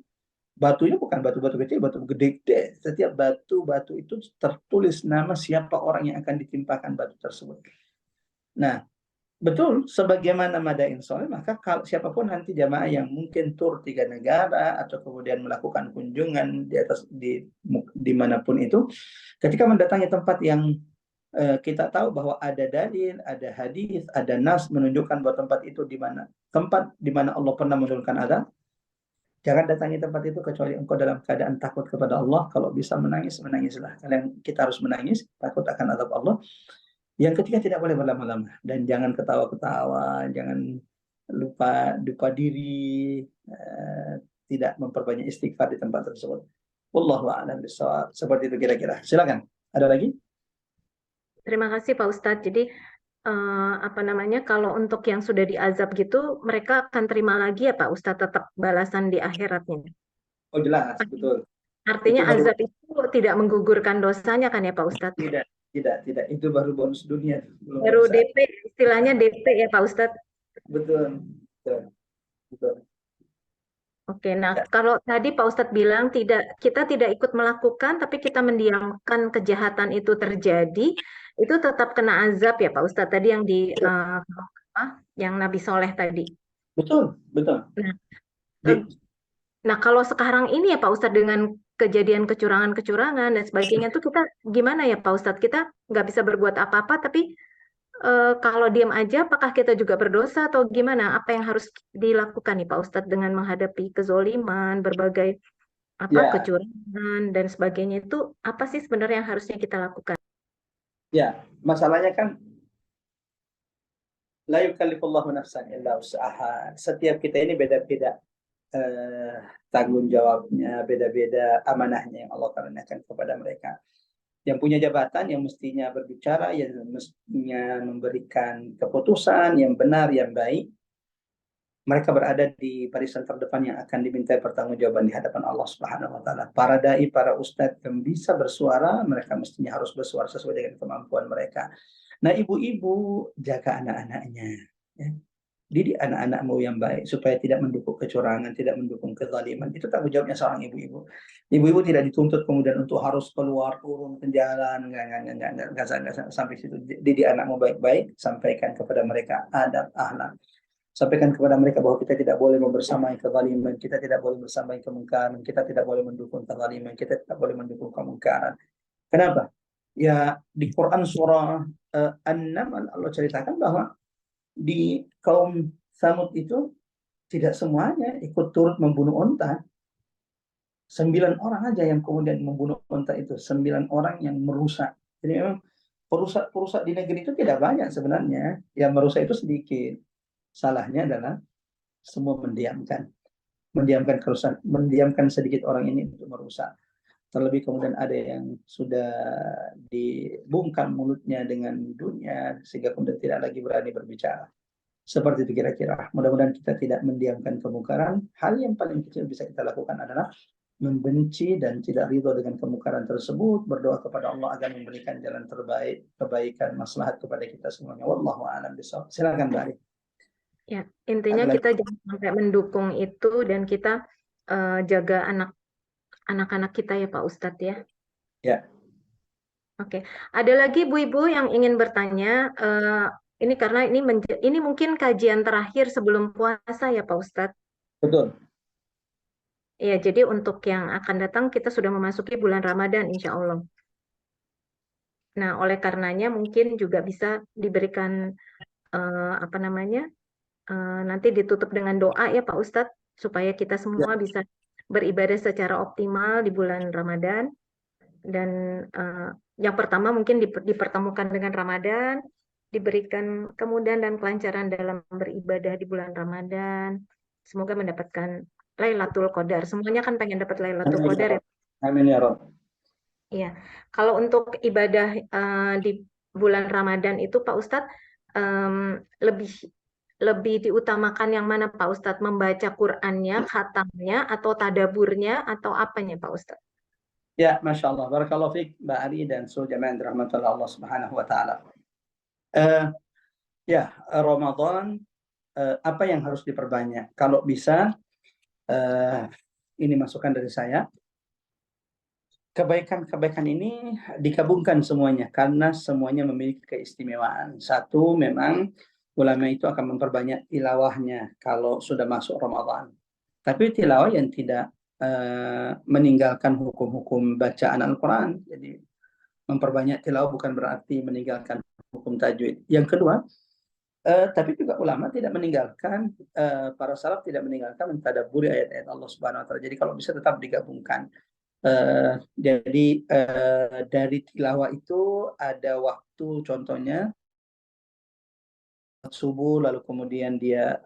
batunya bukan batu-batu kecil, batu gede-gede. Setiap batu-batu itu tertulis nama siapa orang yang akan ditimpakan batu tersebut. Nah, betul, sebagaimana Madain Soleh, maka kalau siapapun nanti jamaah yang mungkin tur 3 negara atau kemudian melakukan kunjungan di manapun itu, ketika mendatangi tempat yang kita tahu bahwa ada dalil, ada hadis, ada nas menunjukkan bahwa tempat itu tempat di mana Allah pernah menurunkan azab, jangan datangi tempat itu kecuali engkau dalam keadaan takut kepada Allah. Kalau bisa menangis, menangislah. Kita harus menangis, takut akan azab Allah. Yang ketiga, tidak boleh berlama-lama, dan jangan ketawa-ketawa, jangan lupa diri, tidak memperbanyak istighfar di tempat tersebut. Wallahu a'lam bishawab. Seperti itu kira-kira. Silakan. Ada lagi? Terima kasih Pak Ustadz. Jadi kalau untuk yang sudah diazab gitu, mereka akan terima lagi ya Pak Ustadz, tetap balasan di akhiratnya. Oh jelas, betul. Artinya azab itu tidak menggugurkan dosanya kan ya Pak Ustadz? Tidak. Itu baru bonus dunia. Baru DP, istilahnya DP ya Pak Ustadz? Betul. Oke, nah kalau tadi Pak Ustadz bilang kita tidak ikut melakukan, tapi kita mendiamkan kejahatan itu terjadi, itu tetap kena azab ya Pak Ustadz tadi yang yang Nabi Soleh tadi. Betul. Nah, kalau sekarang ini ya Pak Ustadz dengan kejadian kecurangan-kecurangan dan sebagainya tuh kita gimana ya Pak Ustadz? Kita nggak bisa berbuat apa-apa, tapi kalau diam aja, apakah kita juga berdosa atau gimana? Apa yang harus dilakukan nih Pak Ustadz dengan menghadapi kezoliman, berbagai Ya, kecurangan dan sebagainya itu apa sih sebenarnya yang harusnya kita lakukan? ya, masalahnya kan la yukallifullahu nafsan illa usaha. Setiap kita ini beda-beda eh, tanggung jawabnya, beda-beda amanahnya yang Allah karuniakan kepada mereka. Yang punya jabatan yang mestinya berbicara, yang mestinya memberikan keputusan yang benar, yang baik, mereka berada di barisan terdepan yang akan dimintai pertanggungjawaban di hadapan Allah Subhanahu wa taala. Para dai, para ustadz yang bisa bersuara, mereka mestinya harus bersuara sesuai dengan kemampuan mereka. Nah, ibu-ibu jaga anak-anaknya, ya. Didik anak-anakmu yang baik supaya tidak mendukung kecurangan, tidak mendukung kezaliman. Itu tanggung jawabnya seorang ibu-ibu. Ibu-ibu tidak dituntut kemudian untuk harus keluar turun ke jalan, enggak sampai situ. Didik anakmu baik-baik, sampaikan kepada mereka adab, akhlak. Sampaikan kepada mereka bahwa kita tidak boleh membersamai kezaliman, kita tidak boleh bersamai kemungkaran, kita tidak boleh mendukung kezaliman, kita tidak boleh mendukung kemungkaran. Kenapa? Ya, di Quran surah An-Naml Allah ceritakan bahwa di kaum Samud itu tidak semuanya ikut turut membunuh onta. 9 orang aja yang kemudian membunuh onta itu. 9 orang yang merusak. Jadi memang perusak-perusak di negeri itu tidak banyak sebenarnya. Yang merusak itu sedikit. Salahnya adalah semua mendiamkan. Mendiamkan kerusakan, mendiamkan sedikit orang ini untuk merusak. Terlebih kemudian ada yang sudah dibungkam mulutnya dengan dunia sehingga kemudian tidak lagi berani berbicara. Seperti itu kira-kira. Mudah-mudahan kita tidak mendiamkan kemungkaran. Hal yang paling kecil bisa kita lakukan adalah membenci dan tidak ridho dengan kemungkaran tersebut. Berdoa kepada Allah agar memberikan jalan terbaik, kebaikan, maslahat kepada kita semuanya. Wallahu a'lam bishawab. Silakan Mbak Ari. Ya, intinya Ada lagi? kita jangan sampai mendukung itu dan kita jaga anak-anak kita ya Pak Ustadz ya. Ya. Oke, ada lagi Bu-ibu yang ingin bertanya. Ini karena ini mungkin kajian terakhir sebelum puasa ya Pak Ustadz. Betul. Ya, jadi untuk yang akan datang kita sudah memasuki bulan Ramadan insya Allah. Nah, oleh karenanya mungkin juga bisa diberikan apa namanya nanti ditutup dengan doa ya Pak Ustadz supaya kita semua bisa beribadah secara optimal di bulan Ramadan. Dan yang pertama mungkin dipertemukan dengan Ramadan, diberikan kemudahan dan kelancaran dalam beribadah di bulan Ramadan. Semoga mendapatkan Lailatul Qadar. Semuanya kan pengen dapat Lailatul Qadar ya. Amin ya Rabb. Iya. Kalau untuk ibadah di bulan Ramadan itu Pak Ustadz lebih diutamakan yang mana Pak Ustadz? Membaca Qur'annya, khatamnya, atau tadaburnya, atau apanya Pak Ustadz? Ya, Masya Allah. Barakallahu fiik Mbak Ari dan seluruh jamaah dirahmati Allah Subhanahu wa taala. Ya, Ramadan apa yang harus diperbanyak? Kalau bisa ini masukan dari saya. Kebaikan-kebaikan ini digabungkan semuanya karena semuanya memiliki keistimewaan. Satu, memang ulama itu akan memperbanyak tilawahnya kalau sudah masuk Ramadan. Tapi tilawah yang tidak meninggalkan hukum-hukum bacaan Al-Quran. Jadi memperbanyak tilawah bukan berarti meninggalkan hukum tajwid. Yang kedua, tapi juga ulama tidak meninggalkan, para salaf tidak meninggalkan mentadabburi ayat-ayat Allah Subhanahu wa taala. Jadi kalau bisa tetap digabungkan. Jadi dari tilawah itu ada waktu, contohnya subuh, lalu kemudian dia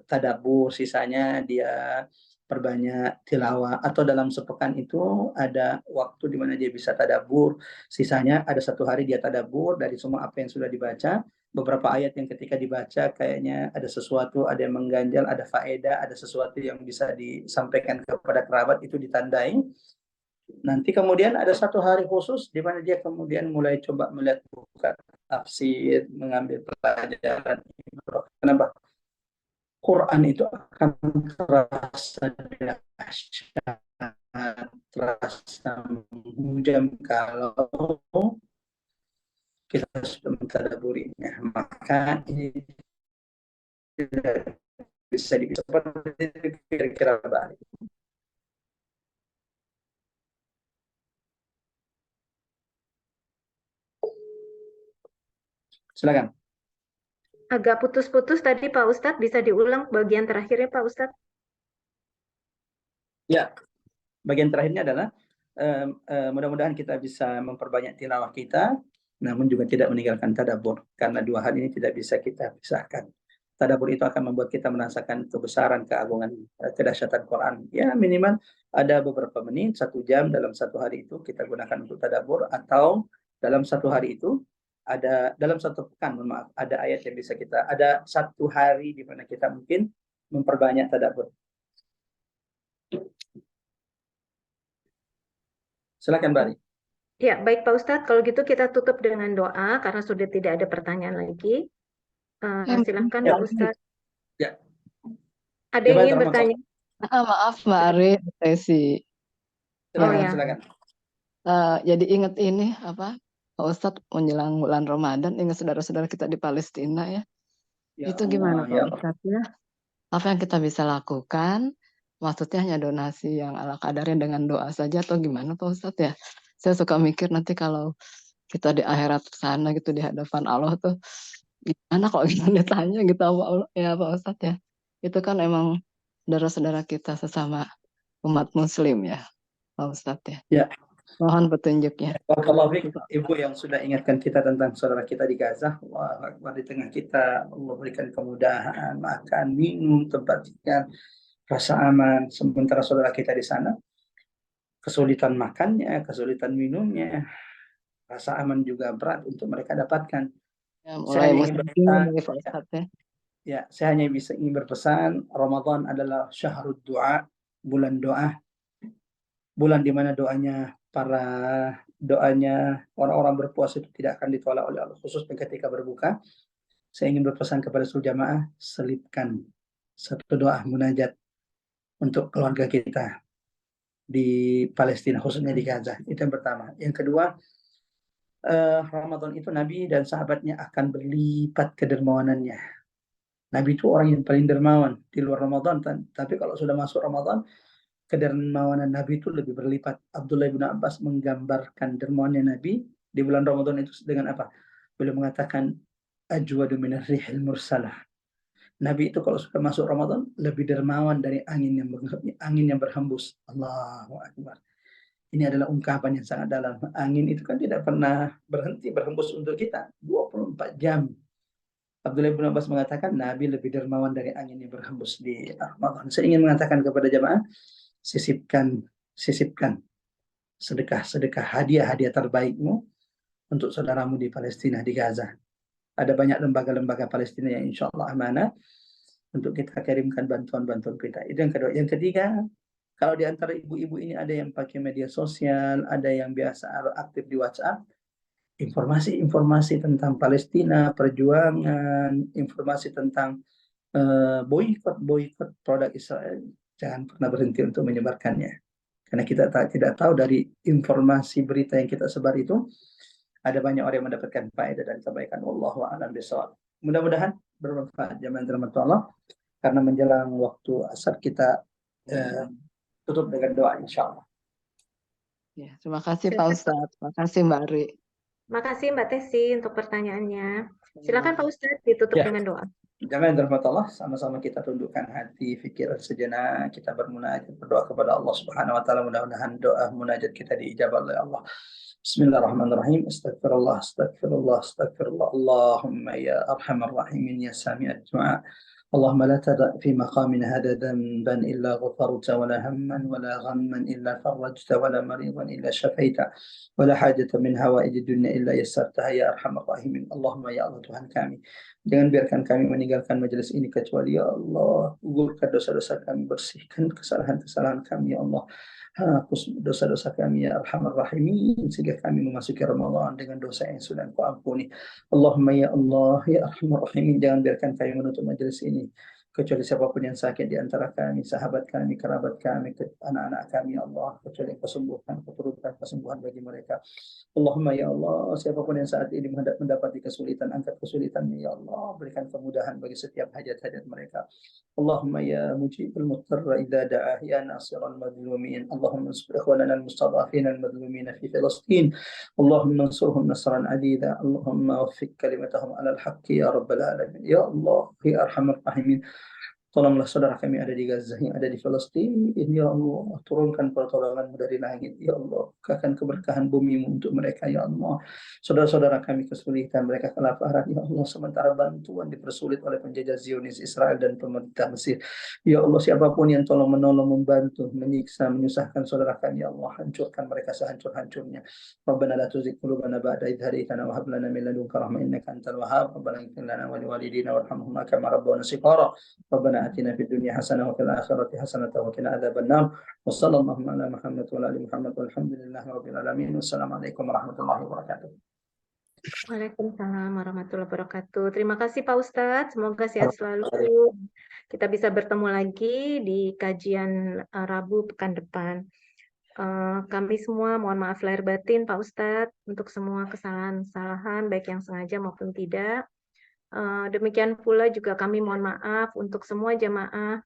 tadabbur, sisanya dia perbanyak tilawah. Atau dalam sepekan itu ada waktu di mana dia bisa tadabbur, sisanya ada 1 hari dia tadabbur dari semua apa yang sudah dibaca. Beberapa ayat yang ketika dibaca kayaknya ada sesuatu, ada yang mengganjal, ada faedah, ada sesuatu yang bisa disampaikan kepada kerabat, itu ditandai. Nanti kemudian ada 1 hari khusus di mana dia kemudian mulai coba melihat buka tafsir, mengambil pelajaran. Kenapa? Quran itu akan terasa dahsyat, terasa menghujam kalau kita sudah mentadabburinya. Maka ini tidak bisa seperti kira-kira balik. Silakan. Agak putus-putus tadi Pak Ustadz, bisa diulang bagian terakhirnya Pak Ustadz? Ya, Bagian terakhirnya adalah mudah-mudahan kita bisa memperbanyak tilawah kita, namun juga tidak meninggalkan tadabbur, karena dua hal ini tidak bisa kita pisahkan. Tadabbur itu akan membuat kita merasakan kebesaran, keagungan, kedahsyatan Quran. Ya minimal ada beberapa menit, 1 jam dalam satu hari itu kita gunakan untuk tadabbur, atau dalam satu hari itu dalam satu pekan, maaf, ada ayat yang bisa kita, ada satu hari di mana kita mungkin memperbanyak tadabbur. Silakan Bari. Ya, baik Pak Ustadz. Kalau gitu kita tutup dengan doa karena sudah tidak ada pertanyaan lagi. Silakan Ya. Pak Ustadz. Ya. Ada yang ingin bertanya? Maaf Mbak Ari, Tesi. Silakan, ya. silakan. Jadi ingat ini apa Pak Ustadz menjelang bulan Ramadan, ingat saudara-saudara kita di Palestina ya. Ya Itu Allah, gimana ya Pak Ustadz ya? Apa yang kita bisa lakukan? Maksudnya hanya donasi yang ala kadarnya dengan doa saja atau gimana Pak Ustadz ya? Saya suka mikir nanti kalau kita di akhirat sana gitu di hadapan Allah tuh gimana kalau kita ditanya gitu sama Allah ya Pak Ustadz ya. Itu kan emang saudara-saudara kita sesama umat muslim ya Pak Ustadz ya. Ya. Mohon petunjuknya. Barakallahu fiik, Ibu yang sudah ingatkan kita tentang saudara kita di Gaza. Allah Akbar, di tengah kita Allah berikan kemudahan, makan, minum, tempat tinggal, rasa aman. Sementara saudara kita di sana kesulitan makannya, kesulitan minumnya, rasa aman juga berat untuk mereka dapatkan. Ya, mulai musim dingin Pak Ustadz ya. Ya, saya hanya bisa ingin berpesan, Ramadan adalah syahrud doa, bulan doa, bulan di mana doanya orang-orang berpuasa itu tidak akan ditolak oleh Allah, khususnya ketika berbuka. Saya ingin berpesan kepada seluruh jamaah, selipkan satu doa munajat untuk keluarga kita di Palestina, khususnya di Gaza. Itu yang pertama. Yang kedua, Ramadan itu Nabi dan sahabatnya akan berlipat kedermawanannya. Nabi itu orang yang paling dermawan di luar Ramadan, tapi kalau sudah masuk Ramadan, kedermawanan Nabi itu lebih berlipat. Abdullah bin Abbas menggambarkan dermawannya Nabi di bulan Ramadan itu dengan apa? Beliau mengatakan ajwadu minar rihil mursalah. Nabi itu kalau sudah masuk Ramadan lebih dermawan dari angin yang berhembus. Allahu Akbar. Ini adalah ungkapan yang sangat dalam. Angin itu kan tidak pernah berhenti berhembus untuk kita 24 jam. Abdullah bin Abbas mengatakan Nabi lebih dermawan dari angin yang berhembus di Ramadan. Saya ingin mengatakan kepada jemaah, sisipkan sedekah hadiah terbaikmu untuk saudaramu di Palestina, di Gaza. Ada banyak lembaga-lembaga Palestina yang insya Allah amanah untuk kita kirimkan bantuan-bantuan kita. Itu yang kedua. Yang ketiga, kalau di antara ibu-ibu ini ada yang pakai media sosial, ada yang biasa aktif di WhatsApp, informasi-informasi tentang Palestina, perjuangan, informasi tentang boykot produk Israel, jangan pernah berhenti untuk menyebarkannya. Karena kita tidak tahu dari informasi berita yang kita sebar itu, ada banyak orang yang mendapatkan faedah dan kebaikan. Wallahu a'lam bishawab. Mudah-mudahan bermanfaat jamaah dirahmati Allah, karena menjelang waktu asar kita tutup dengan doa insyaallah. Ya, terima kasih Pak Ustadz. Terima kasih Mbak Ari. Terima kasih Mbak Tesi untuk pertanyaannya. Silakan Pak Ustadz ditutup dengan doa. Jamaah dirahmati Allah, sama-sama kita tundukkan hati, pikiran sejenak, kita bermunajat, berdoa kepada Allah Subhanahu wa taala, mudah-mudahan doa munajat kita diijabah oleh Allah. Bismillahirrahmanirrahim. Astagfirullah, astagfirullah, astagfirullah. Allahumma ya arhamar rahimin ya sami'ad du'a. اللهم لا تدع في مقامنا هذا ذنبا إلا غفرت ولا هما ولا غما إلا فرجت ولا مريضا إلا شفيت ولا حاجة من هوائج الدنيا إلا يسرتها يا أرحم الراحمين. Allahumma ya Allah Tuhan kami, jangan biarkan kami meninggalkan majelis ini kecuali ya Allah gugurkan dosa-dosa kami, bersihkan kesalahan-kesalahan kami ya Allah, hapus dosa-dosa kami ya Arhamar Rahimin, sehingga kami memasuki Ramadan dengan dosa yang sudah Engkau ampuni. Allahumma ya Allah ya Arhamar Rahimin, jangan biarkan kami menutup majelis ini kecuali siapapun yang sakit di antara kami, sahabat kami, kerabat kami, anak-anak kami ya Allah, kecuali keturunkan kesembuhan bagi mereka. Allahumma ya Allah, siapapun yang saat ini mendapati kesulitan, angkat kesulitannya ya Allah, berikan kemudahan bagi setiap hajat-hajat mereka. Allahumma ya mujibul muttarra idza da'ah ya nasiral madlumin. Allahumma ansur ikhwanana al-mustad'afin al-madlumin fi Filastin. Allahumma ansurhum nasran adida. Allahumma waffiq kalimatahum ala al-haqqi ya rabbal alamin. Ya Allah ya arhamar rahimin. Tolonglah saudara kami ada di Gaza, yang ada di Palestina, ya Allah. Turunkan pertolongan-Mu dari langit, ya Allah. Bukakan keberkahan bumi-Mu untuk mereka, ya Allah. Saudara-saudara kami kesulitan, mereka kelaparan, ya Allah. Sementara bantuan dipersulit oleh penjajah Zionis Israel dan pemerintah Mesir. Ya Allah, siapapun yang tolong menolong, membantu, menyiksa, menyusahkan saudara kami, ya Allah. Hancurkan mereka sehancur-hancurnya. Rabbana la tuzigh qulubana ba'da idh hadaytana wa hab lana min ladunka rahmah innaka antal wahhab. Rabbana ighfir lana wa liwalidina warhamhum kama rabbawna shighara. ربنا آتنا في الدنيا حسنة وفي الآخرة حسنة وقنا عذاب النار وصلى الله على محمد وعلى آل محمد والحمد لله رب العالمين والسلام عليكم ورحمة الله وبركاته. Waalaikumsalam warahmatullahi wabarakatuh. Terima kasih Pak Ustadz, semoga sehat selalu. Kita bisa bertemu lagi di kajian Rabu pekan depan. Kami semua mohon maaf lahir batin Pak Ustadz untuk semua kesalahan-kesalahan baik yang sengaja maupun tidak. Demikian pula juga kami mohon maaf untuk semua jamaah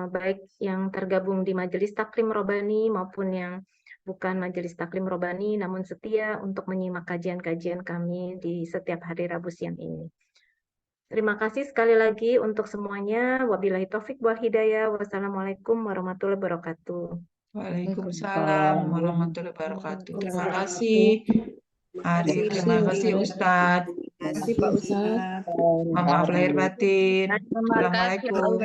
baik yang tergabung di Majelis Taklim Robani maupun yang bukan Majelis Taklim Robani namun setia untuk menyimak kajian-kajian kami di setiap hari Rabu siang ini. Terima kasih sekali lagi untuk semuanya. Wabillahi taufik wal hidayah. Wassalamualaikum warahmatullahi wabarakatuh. Waalaikumsalam warahmatullahi wabarakatuh. Terima kasih Ari, terima kasih Ustadz. Terima kasih Pak Ustadz. Maaf lahir batin. Assalamualaikum.